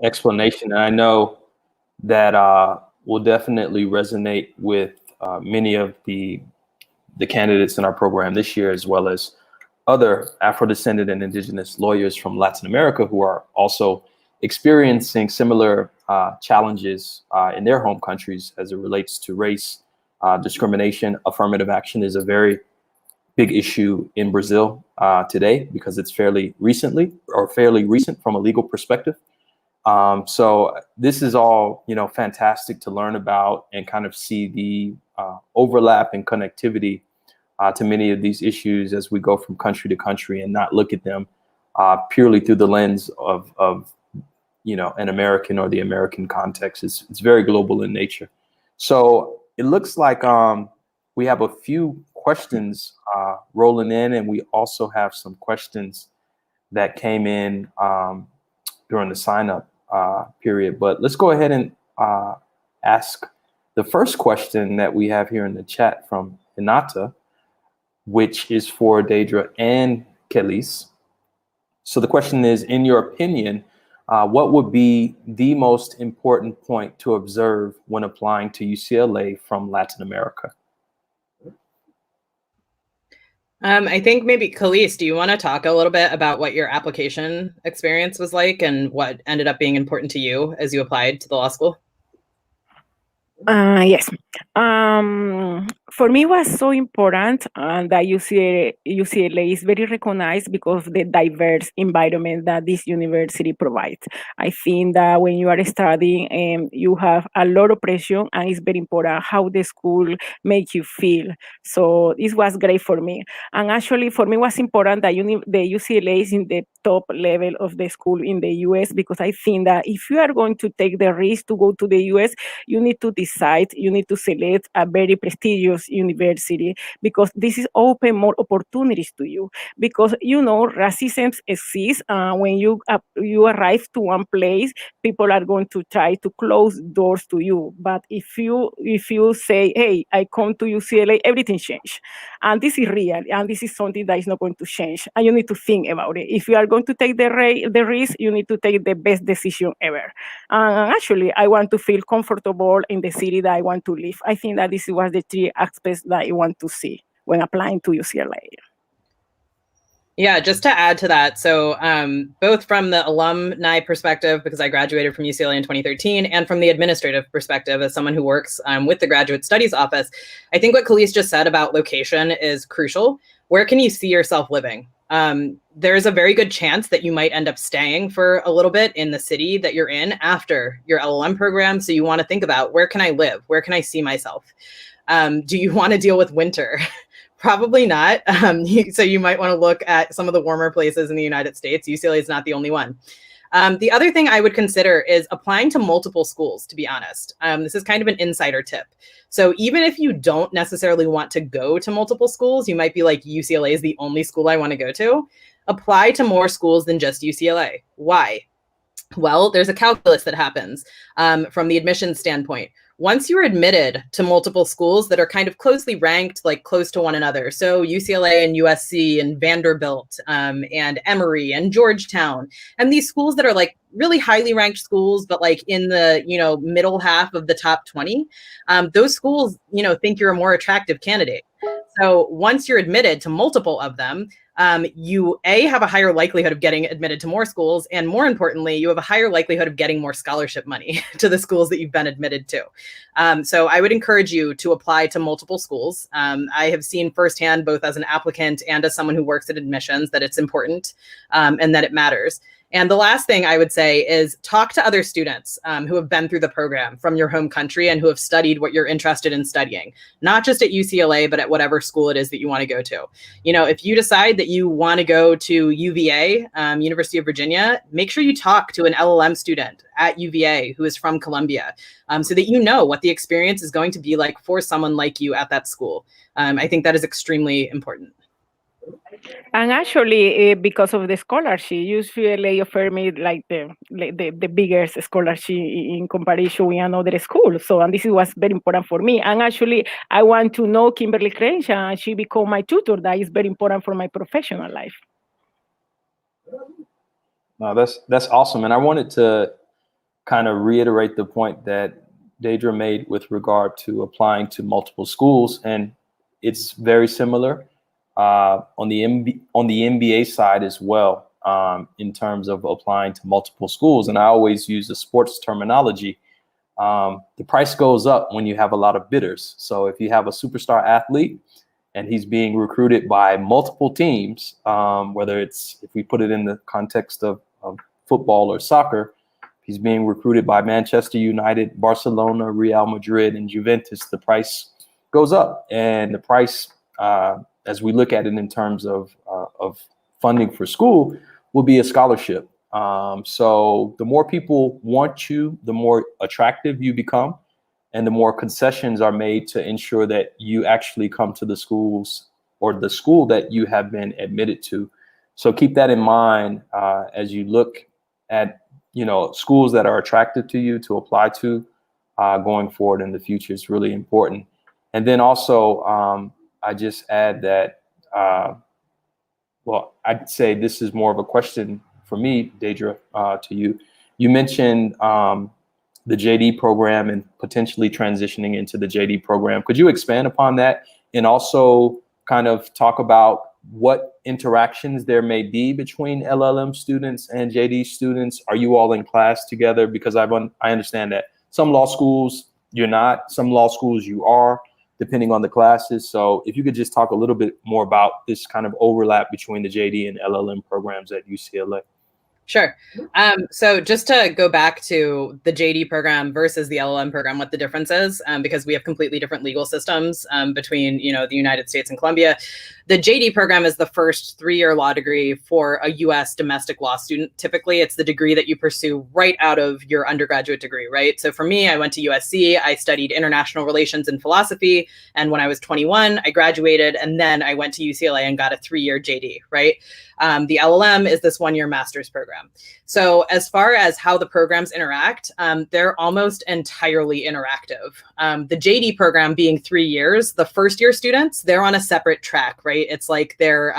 [SPEAKER 1] explanation. And I know that will definitely resonate with many of the candidates in our program this year, as well as other Afro-descendant and Indigenous lawyers from Latin America who are also experiencing similar challenges in their home countries as it relates to race discrimination. Affirmative action is a very big issue in Brazil today because it's fairly recent from a legal perspective. So this is all, you know, fantastic to learn about and kind of see the overlap and connectivity to many of these issues as we go from country to country and not look at them purely through the lens of you know, an American or the American context. It's very global in nature. So it looks like we have a few questions rolling in, and we also have some questions that came in during the sign up period. But let's go ahead and ask the first question that we have here in the chat from Hinata, which is for Deidre and Kelis. So the question is, in your opinion, what would be the most important point to observe when applying to UCLA from Latin America?
[SPEAKER 2] I think maybe Kelis, do you want to talk a little bit about what your application experience was like and what ended up being important to you as you applied to the law school?
[SPEAKER 3] Yes. For me, it was so important that UCLA is very recognized because of the diverse environment that this university provides. I think that when you are studying, you have a lot of pressure, and it's very important how the school makes you feel. So this was great for me. And actually, for me, it was important that the UCLA is in the top level of the school in the US, because I think that if you are going to take the risk to go to the US, you need to decide, you need to select a very prestigious university, because this is open more opportunities to you. Because, racism exists. When you arrive to one place, people are going to try to close doors to you. But if you say, hey, I come to UCLA, everything changes. And this is real, and this is something that is not going to change. And you need to think about it. If you are going to take the risk, you need to take the best decision ever. Actually, I want to feel comfortable in the city that I want to live. I think that this was the three aspects that I want to see when applying to UCLA.
[SPEAKER 2] Yeah, just to add to that, so both from the alumni perspective, because I graduated from UCLA in 2013, and from the administrative perspective as someone who works with the Graduate Studies Office, I think what Khalees just said about location is crucial. Where can you see yourself living? There's a very good chance that you might end up staying for a little bit in the city that you're in after your LLM program. So you want to think about, where can I live? Where can I see myself? Do you want to deal with winter? Probably not. So you might want to look at some of the warmer places in the United States. UCLA is not the only one. The other thing I would consider is applying to multiple schools, to be honest. This is kind of an insider tip. So even if you don't necessarily want to go to multiple schools, you might be like, UCLA is the only school I want to go to. Apply to more schools than just UCLA. Why? Well, there's a calculus that happens from the admissions standpoint. Once you're admitted to multiple schools that are kind of closely ranked, like close to one another, so UCLA and USC and Vanderbilt and Emory and Georgetown, and these schools that are like really highly ranked schools, but like in the middle half of the top 20, those schools think you're a more attractive candidate. So once you're admitted to multiple of them, you have a higher likelihood of getting admitted to more schools, and more importantly, you have a higher likelihood of getting more scholarship money to the schools that you've been admitted to. So I would encourage you to apply to multiple schools. I have seen firsthand, both as an applicant and as someone who works at admissions, that it's important and that it matters. And the last thing I would say is talk to other students who have been through the program from your home country and who have studied what you're interested in studying, not just at UCLA, but at whatever school it is that you want to go to. If you decide that you want to go to UVA, University of Virginia, make sure you talk to an LLM student at UVA who is from Columbia, so that you know what the experience is going to be like for someone like you at that school. I think that is extremely important.
[SPEAKER 3] And actually, because of the scholarship, UCLA offered me like the biggest scholarship in comparison with another school. So, and this was very important for me. And actually, I want to know Kimberly Crenshaw, and she became my tutor. That is very important for my professional life.
[SPEAKER 1] No, that's awesome. And I wanted to kind of reiterate the point that Deidre made with regard to applying to multiple schools, and it's very similar on the MBA side as well, in terms of applying to multiple schools. And I always use the sports terminology. The price goes up when you have a lot of bidders. So if you have a superstar athlete and he's being recruited by multiple teams, whether it's, if we put it in the context of football or soccer, he's being recruited by Manchester United, Barcelona, Real Madrid, and Juventus, the price goes up. And the price, as we look at it in terms of funding for school, will be a scholarship. So the more people want you, the more attractive you become, and the more concessions are made to ensure that you actually come to the schools or the school that you have been admitted to. So keep that in mind as you look at schools that are attractive to you to apply to going forward in the future. Is really important. And then also, I just add that, well, I'd say this is more of a question for me, Deidre, to you. You mentioned the JD program and potentially transitioning into the JD program. Could you expand upon that and also kind of talk about what interactions there may be between LLM students and JD students? Are you all in class together? Because I understand that some law schools you're not, some law schools you are, depending on the classes. So if you could just talk a little bit more about this kind of overlap between the JD and LLM programs at UCLA.
[SPEAKER 2] Sure. So just to go back to the JD program versus the LLM program, what the difference is, because we have completely different legal systems between, the United States and Colombia. The JD program is the first 3-year law degree for a US domestic law student. Typically, it's the degree that you pursue right out of your undergraduate degree, right? So for me, I went to USC, I studied international relations and philosophy. And when I was 21, I graduated, and then I went to UCLA and got a 3-year JD, right? The LLM is this 1-year master's program. So as far as how the programs interact, they're almost entirely interactive. The JD program being 3 years, the first-year students, they're on a separate track, right? It's like they're,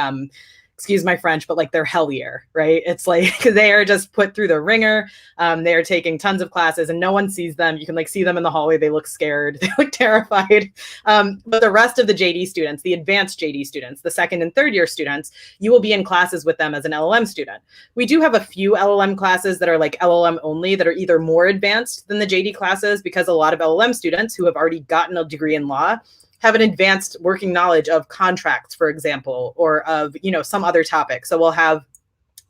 [SPEAKER 2] excuse my French, but like they're hellier, right? It's like they are just put through the ringer. They are taking tons of classes and no one sees them. You can like see them in the hallway. They look scared. They look terrified. But the rest of the JD students, the advanced JD students, the 2nd and 3rd year students, you will be in classes with them as an LLM student. We do have a few LLM classes that are like LLM only that are either more advanced than the JD classes, because a lot of LLM students who have already gotten a degree in law have an advanced working knowledge of contracts, for example, or of, you know, some other topic. So we'll have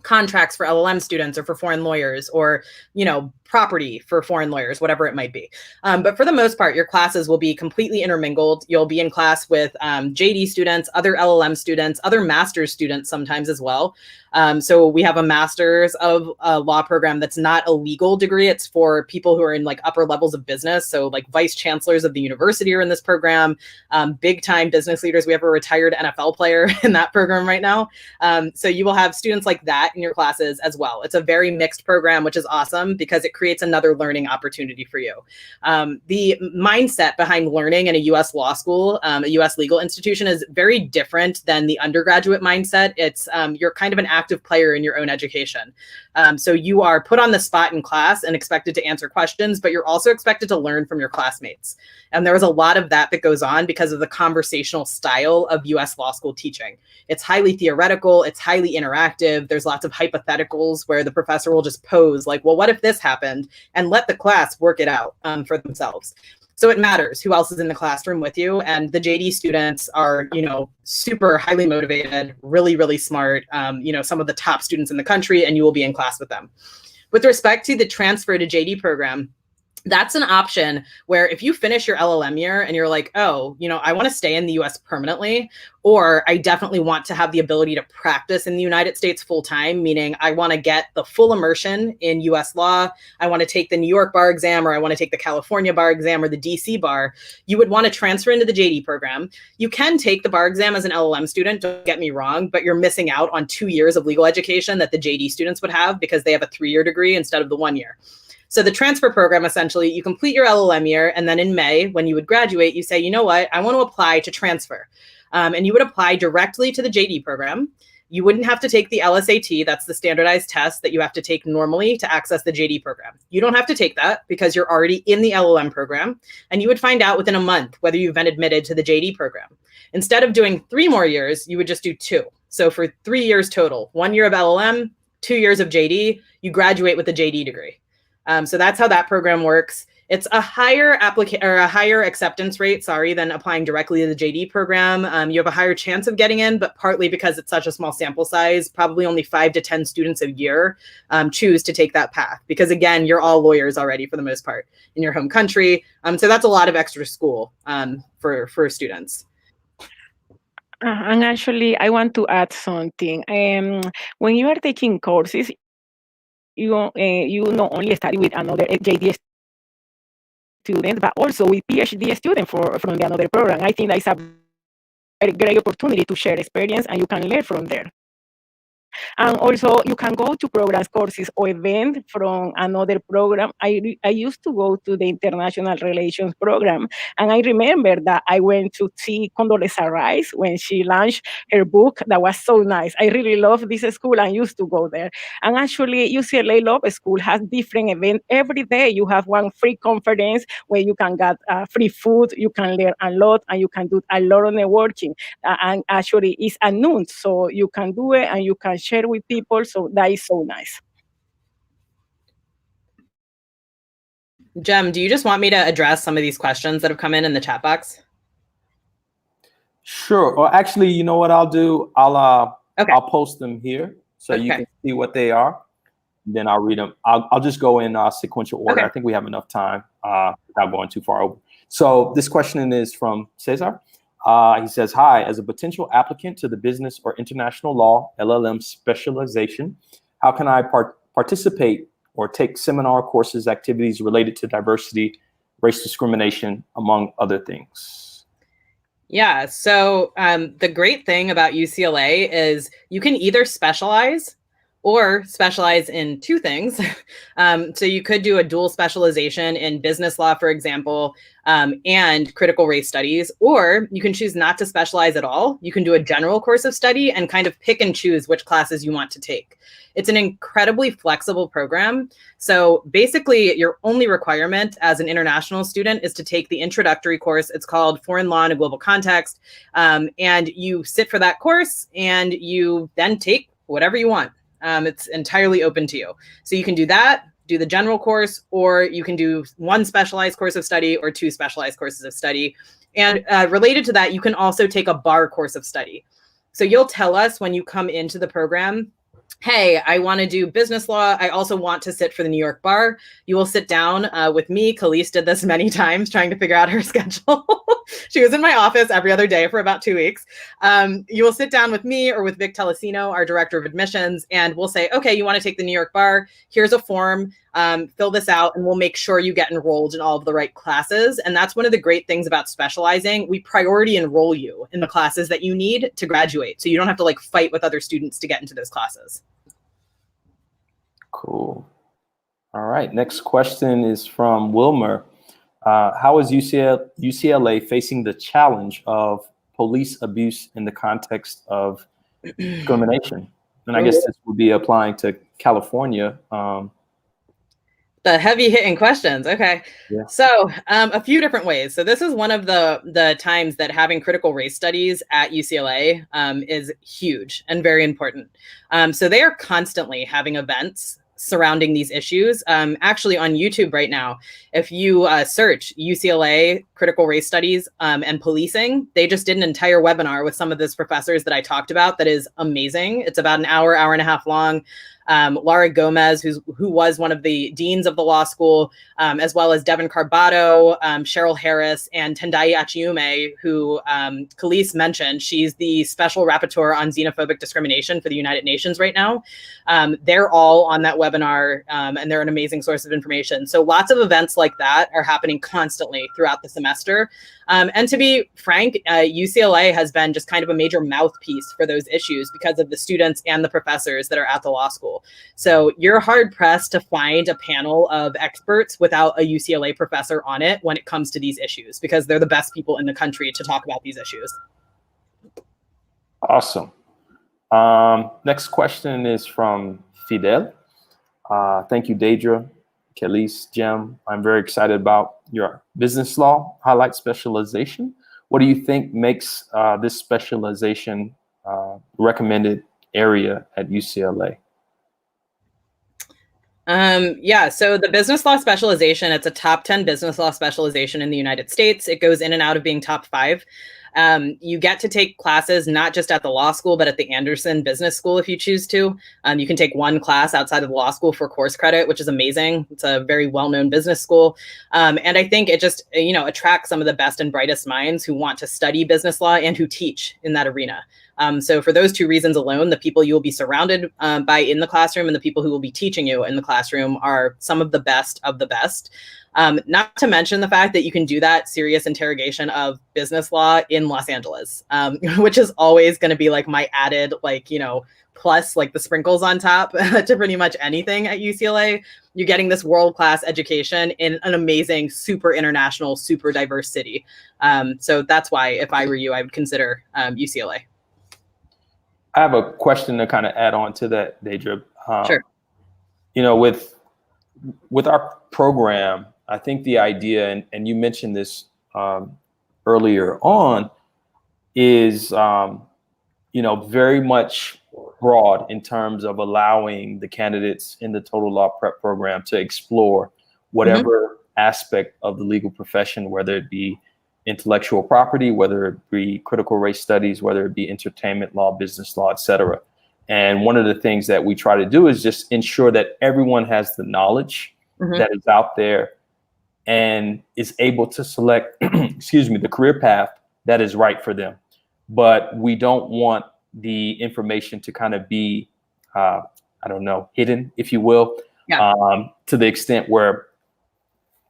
[SPEAKER 2] contracts for LLM students or for foreign lawyers, or, you know, property for foreign lawyers, whatever it might be. But for the most part, your classes will be completely intermingled. You'll be in class with JD students, other LLM students, other master's students sometimes as well. So we have a master's of a law program that's not a legal degree. It's for people who are in like upper levels of business. So like vice chancellors of the university are in this program, big time business leaders. We have a retired NFL player in that program right now. So you will have students like that in your classes as well. It's a very mixed program, which is awesome because it creates another learning opportunity for you. The mindset behind learning in a US law school, a US legal institution, is very different than the undergraduate mindset. It's you're kind of an active player in your own education. So you are put on the spot in class and expected to answer questions, but you're also expected to learn from your classmates. And there was a lot of that goes on because of the conversational style of US law school teaching. It's highly theoretical, it's highly interactive. There's lots of hypotheticals where the professor will just pose like, well, what if this happened? And let the class work it out for themselves. So it matters who else is in the classroom with you. And the JD students are, you know, super highly motivated, really, really smart, you know, some of the top students in the country, and you will be in class with them. With respect to the transfer to JD program, that's an option where if you finish your LLM year and you're like, oh, you know, I want to stay in the US permanently, or I definitely want to have the ability to practice in the United States full time, meaning I want to get the full immersion in US law. I want to take the New York bar exam, or I want to take the California bar exam, or the DC bar. You would want to transfer into the JD program. You can take the bar exam as an LLM student, don't get me wrong, but you're missing out on 2 years of legal education that the JD students would have because they have a 3-year degree instead of the 1 year. So the transfer program, essentially, you complete your LLM year, and then in May, when you would graduate, you say, you know what, I want to apply to transfer. And you would apply directly to the JD program. You wouldn't have to take the LSAT. That's the standardized test that you have to take normally to access the JD program. You don't have to take that because you're already in the LLM program, and you would find out within a month whether you've been admitted to the JD program. Instead of doing 3 more years, you would just do 2. So for 3 years total, 1 year of LLM, 2 years of JD, you graduate with a JD degree. So that's how that program works. It's a higher acceptance rate, than applying directly to the JD program. You have a higher chance of getting in, but partly because it's such a small sample size, probably only 5 to 10 students a year choose to take that path. Because again, you're all lawyers already for the most part in your home country. So that's a lot of extra school for students.
[SPEAKER 3] And actually, I want to add something. When you are taking courses, you not only study with another JD student, but also with PhD student from the another program. I think that's a very great opportunity to share experience, and you can learn from there. And also, you can go to programs, courses, or events from another program. I used to go to the International Relations program, and I remember that I went to see Condoleezza Rice when she launched her book. That was so nice. I really love this school and used to go there. And actually, UCLA Law School has different events every day. You have one free conference where you can get free food, you can learn a lot, and you can do a lot of networking. And actually, it's a noon, so you can do it and you can share with people. So that is so nice.
[SPEAKER 2] Jem, do you just want me to address some of these questions that have come in the chat box?
[SPEAKER 1] Sure. Or actually, you know what I'll do? I'll post them here so you can see what they are. Then I'll read them. I'll just go in sequential order. I think we have enough time without going too far over. So this question is from Cesar. He says, hi, as a potential applicant to the business or international law LLM specialization, how can I participate or take seminar courses, activities related to diversity, race discrimination, among other things?
[SPEAKER 2] Yeah, so the great thing about UCLA is you can either specialize or specialize in two things. So you could do a dual specialization in business law, for example, and critical race studies, or you can choose not to specialize at all. You can do a general course of study and kind of pick and choose which classes you want to take. It's an incredibly flexible program. So basically, your only requirement as an international student is to take the introductory course. It's called Foreign Law in a Global Context. And you sit for that course and you then take whatever you want. It's entirely open to you. So you can do that, do the general course, or you can do one specialized course of study or two specialized courses of study. And related to that, you can also take a bar course of study. So you'll tell us when you come into the program, hey, I want to do business law. I also want to sit for the New York bar. You will sit down with me. Khalees did this many times trying to figure out her schedule. She was in my office every other day for about 2 weeks. You will sit down with me or with Vic Telesino, our director of admissions, and we'll say, okay, you want to take the New York bar. Here's a form. Fill this out and we'll make sure you get enrolled in all of the right classes. And that's one of the great things about specializing. We priority enroll you in the classes that you need to graduate. So you don't have to like fight with other students to get into those classes.
[SPEAKER 1] Cool. All right. Next question is from Wilmer. How is UCLA facing the challenge of police abuse in the context of discrimination? And I guess this would be applying to California.
[SPEAKER 2] The heavy hitting questions. Okay. Yeah. So a few different ways. So this is one of the times that having critical race studies at UCLA is huge and very important. So they are constantly having events surrounding these issues. Actually on YouTube right now, if you search UCLA critical race studies and policing, they just did an entire webinar with some of those professors that I talked about that is amazing. It's about an hour and a half long. Laura Gomez, who was one of the deans of the law school, as well as Devin Carbato, Cheryl Harris, and Tendai Achiume, who Khalees mentioned. She's the special rapporteur on xenophobic discrimination for the United Nations right now. They're all on that webinar, and they're an amazing source of information. So lots of events like that are happening constantly throughout the semester. And to be frank, UCLA has been just kind of a major mouthpiece for those issues because of the students and the professors that are at the law school. So you're hard pressed to find a panel of experts without a UCLA professor on it when it comes to these issues, because they're the best people in the country to talk about these issues.
[SPEAKER 1] Awesome. Next question is from Fidel. Thank you, Deidre, Khalees, Jem. I'm very excited about your business law highlight specialization. What do you think makes this specialization recommended area at UCLA?
[SPEAKER 2] Yeah, so the business law specialization, it's a top 10 business law specialization in the United States. It goes in and out of being top 5. You get to take classes not just at the law school, but at the Anderson Business School if you choose to. You can take one class outside of the law school for course credit, which is amazing. It's a very well-known business school. And I think it just, attracts some of the best and brightest minds who want to study business law and who teach in that arena. So for those two reasons alone, the people you will be surrounded by in the classroom and the people who will be teaching you in the classroom are some of the best of the best. Not to mention the fact that you can do that serious interrogation of business law in Los Angeles, which is always going to be like my added, plus like the sprinkles on top to pretty much anything at UCLA. You're getting this world-class education in an amazing, super international, super diverse city. So that's why, if I were you, I would consider UCLA.
[SPEAKER 1] I have a question to kind of add on to that, Deidre.
[SPEAKER 2] Sure.
[SPEAKER 1] With our program, I think the idea, and you mentioned this earlier on, is very much broad in terms of allowing the candidates in the total law prep program to explore whatever aspect of the legal profession, whether it be intellectual property, whether it be critical race studies, whether it be entertainment law, business law, et cetera. And one of the things that we try to do is just ensure that everyone has the knowledge that is out there and is able to select, the career path that is right for them. But we don't want the information to kind of be, I don't know, hidden, if you will, to the extent where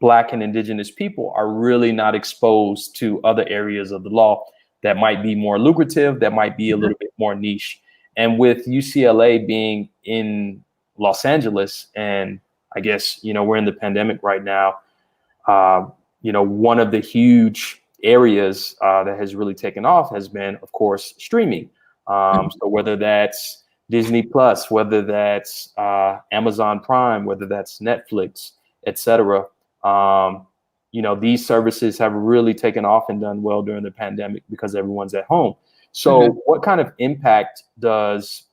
[SPEAKER 1] Black and Indigenous people are really not exposed to other areas of the law that might be more lucrative, that might be a little bit more niche. And with UCLA being in Los Angeles, and I guess, we're in the pandemic right now, one of the huge areas that has really taken off has been, of course, streaming. So whether that's Disney Plus, whether that's Amazon Prime, whether that's Netflix, et cetera, these services have really taken off and done well during the pandemic because everyone's at home. So what kind of impact does,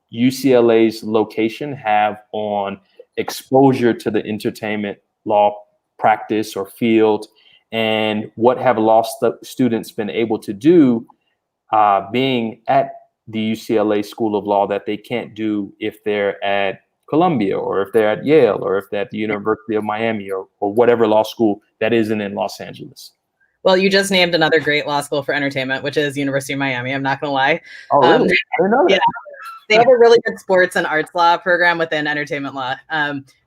[SPEAKER 1] UCLA's location have on exposure to the entertainment law practice or field? And what have law students been able to do being at the UCLA School of Law that they can't do if they're at Columbia, or if they're at Yale, or if they're at the University of Miami, or whatever law school that isn't in Los Angeles?
[SPEAKER 2] Well, you just named another great law school for entertainment, which is University of Miami. I'm not going to lie.
[SPEAKER 1] Oh, really? I didn't know that.
[SPEAKER 2] Yeah. They have a really good sports and arts law program within entertainment law.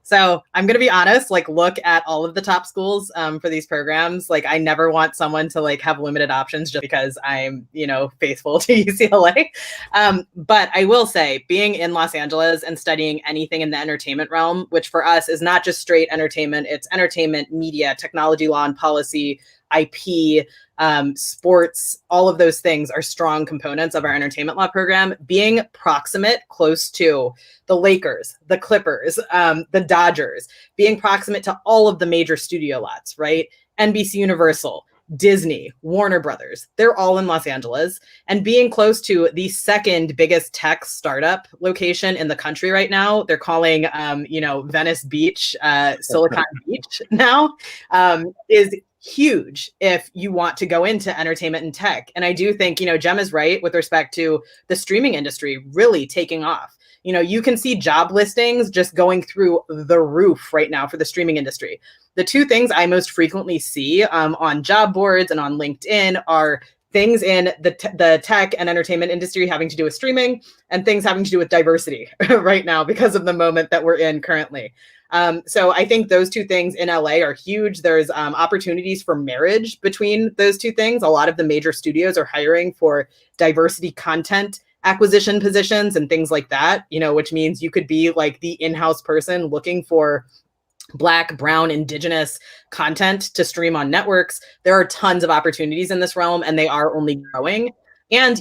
[SPEAKER 2] So I'm going to be honest, look at all of the top schools for these programs. I never want someone to have limited options just because I'm, faithful to UCLA. But I will say, being in Los Angeles and studying anything in the entertainment realm, which for us is not just straight entertainment, it's entertainment, media, technology, law and policy, IP, sports, all of those things are strong components of our entertainment law program. Being proximate, close to the Lakers, the Clippers, the Dodgers, being proximate to all of the major studio lots, right? NBC Universal, Disney, Warner Brothers, they're all in Los Angeles. And being close to the second biggest tech startup location in the country right now, they're calling, Venice Beach, Silicon Beach now, is huge if you want to go into entertainment and tech. And I do think, Jem is right with respect to the streaming industry really taking off. You can see job listings just going through the roof right now for the streaming industry. The two things I most frequently see on job boards and on LinkedIn are things in the tech and entertainment industry having to do with streaming, and things having to do with diversity right now because of the moment that we're in currently. So I think those two things in LA are huge. There's opportunities for marriage between those two things. A lot of the major studios are hiring for diversity content acquisition positions and things like that, which means you could be the in-house person looking for Black, Brown, Indigenous content to stream on networks. There are tons of opportunities in this realm, and they are only growing. And,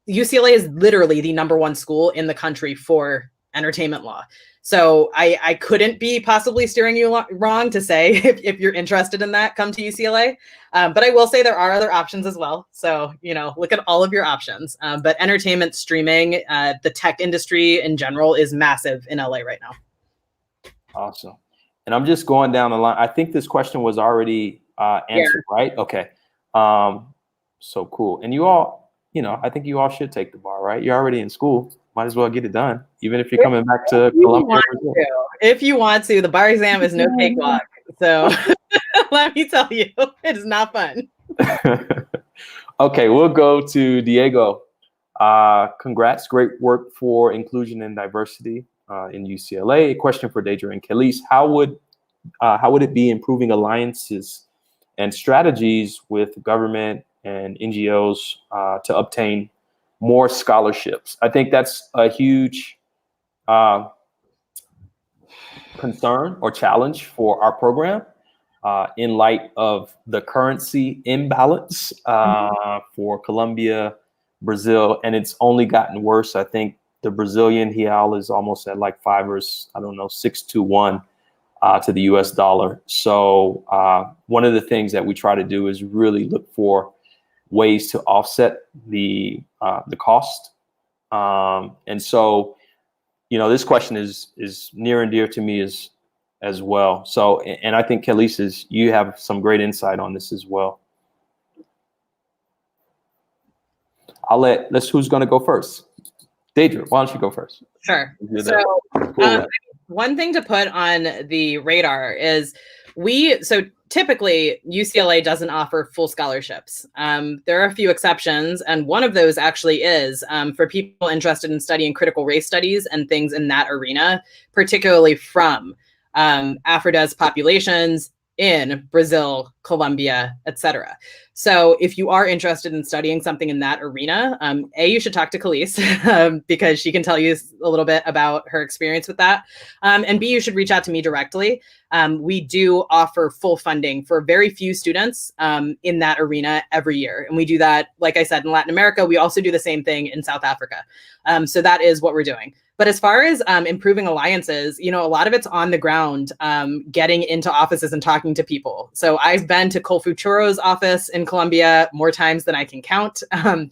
[SPEAKER 2] UCLA is literally the #1 school in the country for entertainment law. So I couldn't be possibly steering you wrong to say, if you're interested in that, come to UCLA. But I will say there are other options as well. So, look at all of your options. But entertainment, streaming, the tech industry in general is massive in LA right now.
[SPEAKER 1] Awesome. And I'm just going down the line. I think this question was already answered, right? Okay. So cool. And you all, I think you all should take the bar, right? You're already in school. Might as well get it done, even if you're coming back to Columbia.
[SPEAKER 2] If you want to, the bar exam is no cakewalk. So let me tell you, it is not fun.
[SPEAKER 1] Okay, we'll go to Diego. Congrats, great work for inclusion and diversity in UCLA. A question for Deidre and Khalees: How would it be improving alliances and strategies with government and NGOs to obtain more scholarships? I think that's a huge concern or challenge for our program in light of the currency imbalance for Colombia, Brazil, and it's only gotten worse. I think the Brazilian real is almost at 5 or 6 to 1 to the US dollar. So one of the things that we try to do is really look for ways to offset the cost. And so, this question is near and dear to me as well. So, and I think Khalees, you have some great insight on this as well. Who's going to go first? Deidre, why don't you go first?
[SPEAKER 2] Sure. So one thing to put on the radar is So typically UCLA doesn't offer full scholarships. There are a few exceptions, and one of those actually is for people interested in studying critical race studies and things in that arena, particularly from Afro-Des populations in Brazil, Colombia, etc. So if you are interested in studying something in that arena, you should talk to Khalees because she can tell you a little bit about her experience with that. And B, you should reach out to me directly. We do offer full funding for very few students in that arena every year. And we do that, like I said, in Latin America. We also do the same thing in South Africa. So that is what we're doing. But as far as improving alliances, a lot of it's on the ground, getting into offices and talking to people. So I've been to Col Futuro's office in Colombia more times than I can count,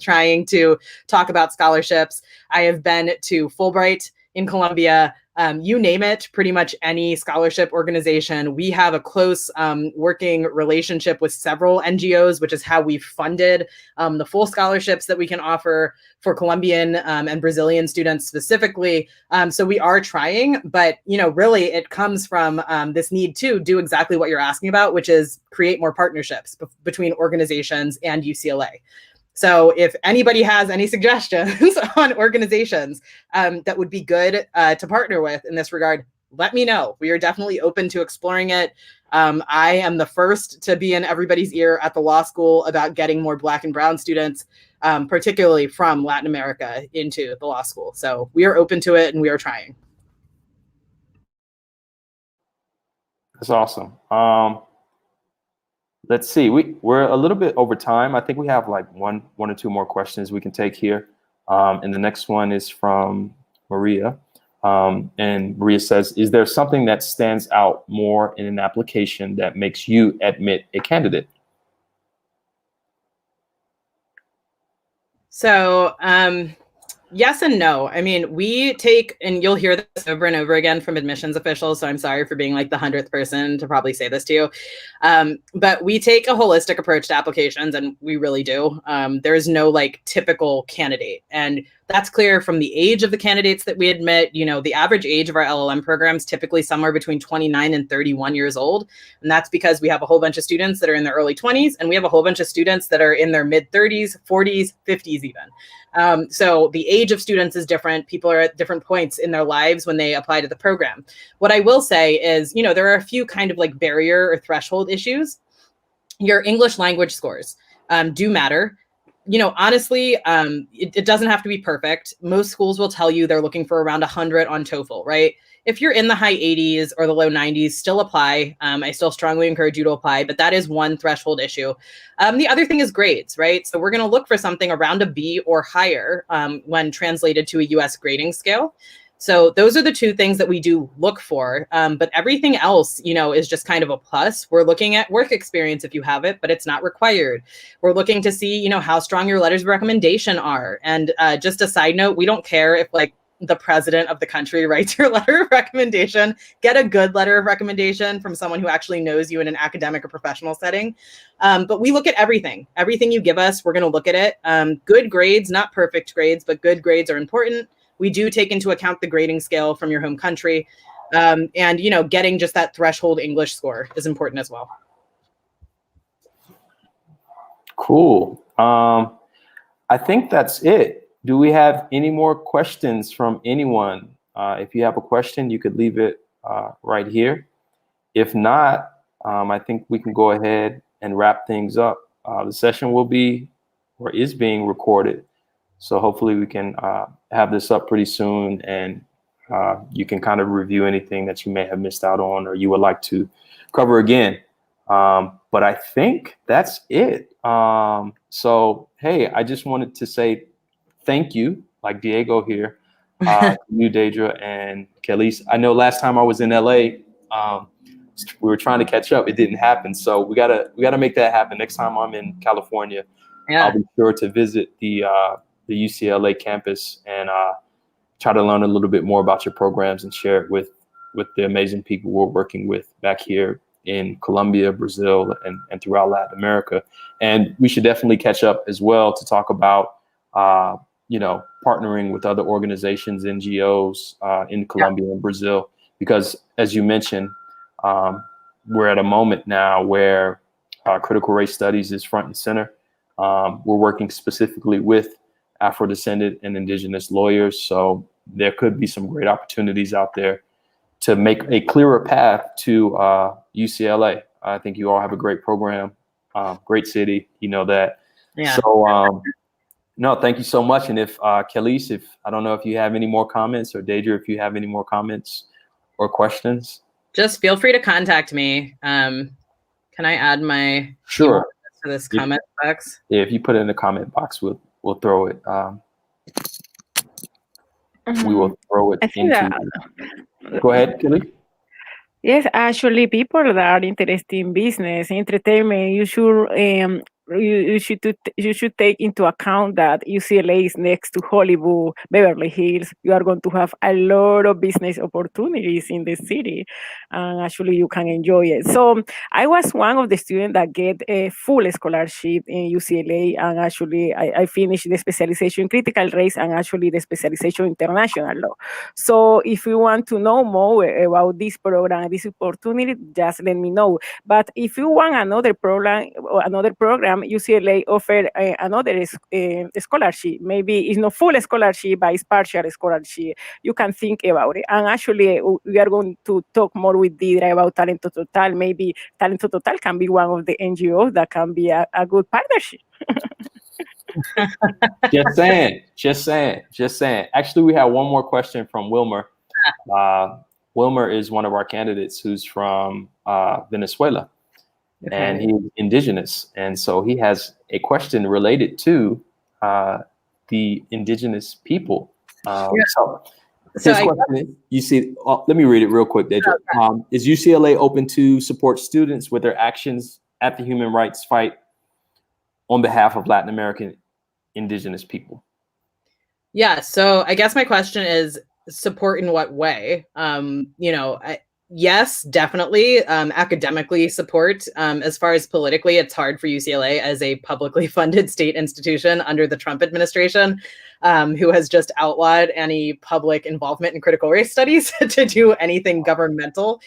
[SPEAKER 2] trying to talk about scholarships. I have been to Fulbright in Colombia. You name it, pretty much any scholarship organization. We have a close working relationship with several NGOs, which is how we've funded the full scholarships that we can offer for Colombian and Brazilian students specifically. So we are trying, but really it comes from this need to do exactly what you're asking about, which is create more partnerships between organizations and UCLA. So if anybody has any suggestions on organizations that would be good to partner with in this regard, let me know. We are definitely open to exploring it. I am the first to be in everybody's ear at the law school about getting more Black and Brown students, particularly from Latin America, into the law school. So we are open to it and we are trying.
[SPEAKER 1] That's awesome. Let's see. We're a little bit over time. I think we have like one or two more questions we can take here. And the next one is from Maria. And Maria says, is there something that stands out more in an application that makes you admit a candidate?
[SPEAKER 2] So yes and no. I mean, we take, and you'll hear this over and over again from admissions officials, so I'm sorry for being like the 100th person to probably say this to you. But we take a holistic approach to applications, and we really do. There is no like typical candidate. And that's clear from the age of the candidates that we admit. The average age of our LLM programs typically somewhere between 29 and 31 years old. And that's because we have a whole bunch of students that are in their early 20s, and we have a whole bunch of students that are in their mid 30s, 40s, 50s even. So the age of students is different. People are at different points in their lives when they apply to the program. What I will say is, there are a few kind of like barrier or threshold issues. Your English language scores do matter. Honestly, it doesn't have to be perfect. Most schools will tell you they're looking for around 100 on TOEFL, right? If you're in the high 80s or the low 90s, still apply. I still strongly encourage you to apply, but that is one threshold issue. The other thing is grades, right? So we're going to look for something around a B or higher when translated to a US grading scale. So those are the two things that we do look for. But everything else, is just kind of a plus. We're looking at work experience if you have it, but it's not required. We're looking to see, how strong your letters of recommendation are. And just a side note, we don't care if like the president of the country writes your letter of recommendation. Get a good letter of recommendation from someone who actually knows you in an academic or professional setting. But we look at everything. Everything you give us, we're going to look at it. Good grades, not perfect grades, but good grades are important. We do take into account the grading scale from your home country. And, getting just that threshold English score is important as well.
[SPEAKER 1] Cool. I think that's it. Do we have any more questions from anyone? If you have a question, you could leave it right here. If not, I think we can go ahead and wrap things up. The session will be or is being recorded. So hopefully we can have this up pretty soon, and you can kind of review anything that you may have missed out on or you would like to cover again. But I think that's it. So, hey, I just wanted to say thank you, like Diego here, you, Deidre, and Khalees. I know last time I was in LA, we were trying to catch up. It didn't happen. So we gotta make that happen. Next time I'm in California, I'll be sure to visit the UCLA campus and try to learn a little bit more about your programs and share it with the amazing people we're working with back here in Colombia, Brazil, and throughout Latin America. And we should definitely catch up as well to talk about, partnering with other organizations, NGOs in Colombia and Brazil, because as you mentioned, we're at a moment now where critical race studies is front and center. We're working specifically with Afro-descendant and indigenous lawyers. So there could be some great opportunities out there to make a clearer path to UCLA. I think you all have a great program, great city, you know that.
[SPEAKER 2] Yeah.
[SPEAKER 1] So no, thank you so much. And if Khalees, if I don't know if you have any more comments, or Deidre, if you have any more comments or questions.
[SPEAKER 2] Just feel free to contact me. Can I add my
[SPEAKER 1] Sure
[SPEAKER 2] to this comment box?
[SPEAKER 1] Yeah, if you put it in the comment box, we'll throw it. We will throw it into. Go ahead, Kelly.
[SPEAKER 3] Yes, actually, people that are interested in business, entertainment, you should take into account that UCLA is next to Hollywood, Beverly Hills. You are going to have a lot of business opportunities in the city, and actually you can enjoy it. So I was one of the students that get a full scholarship in UCLA, and actually I finished the specialization in critical race and actually the specialization in international law. So if you want to know more about this program, this opportunity, just let me know. But if you want another program, UCLA offer another scholarship. Maybe it's not full scholarship, but it's partial scholarship. You can think about it. And actually, we are going to talk more with Deidre about TalentoTotal. Maybe TalentoTotal can be one of the NGOs that can be a good partnership.
[SPEAKER 1] Just saying. Actually, we have one more question from Wilmer. Wilmer is one of our candidates who's from Venezuela. Okay. And he's indigenous. And so he has a question related to the indigenous people. So his question is, you see, let me read it real quick, Deidre. Okay. Is UCLA open to support students with their actions at the human rights fight on behalf of Latin American indigenous people?
[SPEAKER 2] Yeah, so I guess my question is, support in what way? Yes, definitely. Academically support. As far as politically, it's hard for UCLA as a publicly funded state institution under the Trump administration, who has just outlawed any public involvement in critical race studies to do anything governmental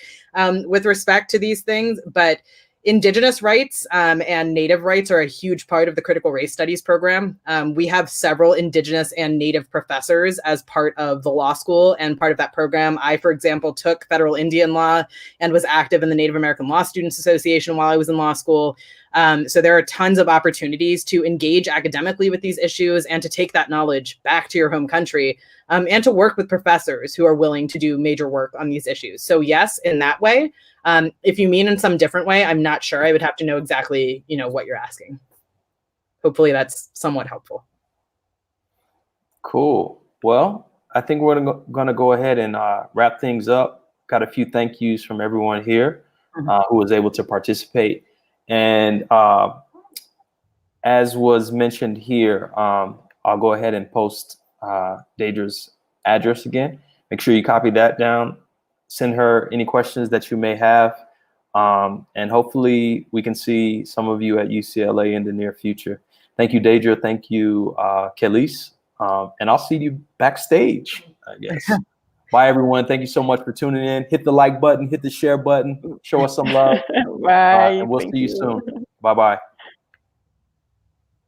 [SPEAKER 2] with respect to these things. But Indigenous rights and Native rights are a huge part of the critical race studies program. We have several Indigenous and Native professors as part of the law school and part of that program. I, for example, took federal Indian law and was active in the Native American Law Students Association while I was in law school. So there are tons of opportunities to engage academically with these issues and to take that knowledge back to your home country and to work with professors who are willing to do major work on these issues. So yes, in that way. If you mean in some different way, I'm not sure. I would have to know exactly, what you're asking. Hopefully that's somewhat helpful.
[SPEAKER 1] Cool. Well, I think we're going to go ahead and wrap things up. Got a few thank yous from everyone here who was able to participate. And as was mentioned here, I'll go ahead and post Deidre's address again. Make sure you copy that down. Send her any questions that you may have. And hopefully we can see some of you at UCLA in the near future. Thank you, Deidre. Thank you, Khalees. And I'll see you backstage, I guess. Bye, everyone. Thank you so much for tuning in. Hit the like button, hit the share button, show us some love.
[SPEAKER 3] Bye.
[SPEAKER 1] And we'll see you soon. Bye-bye.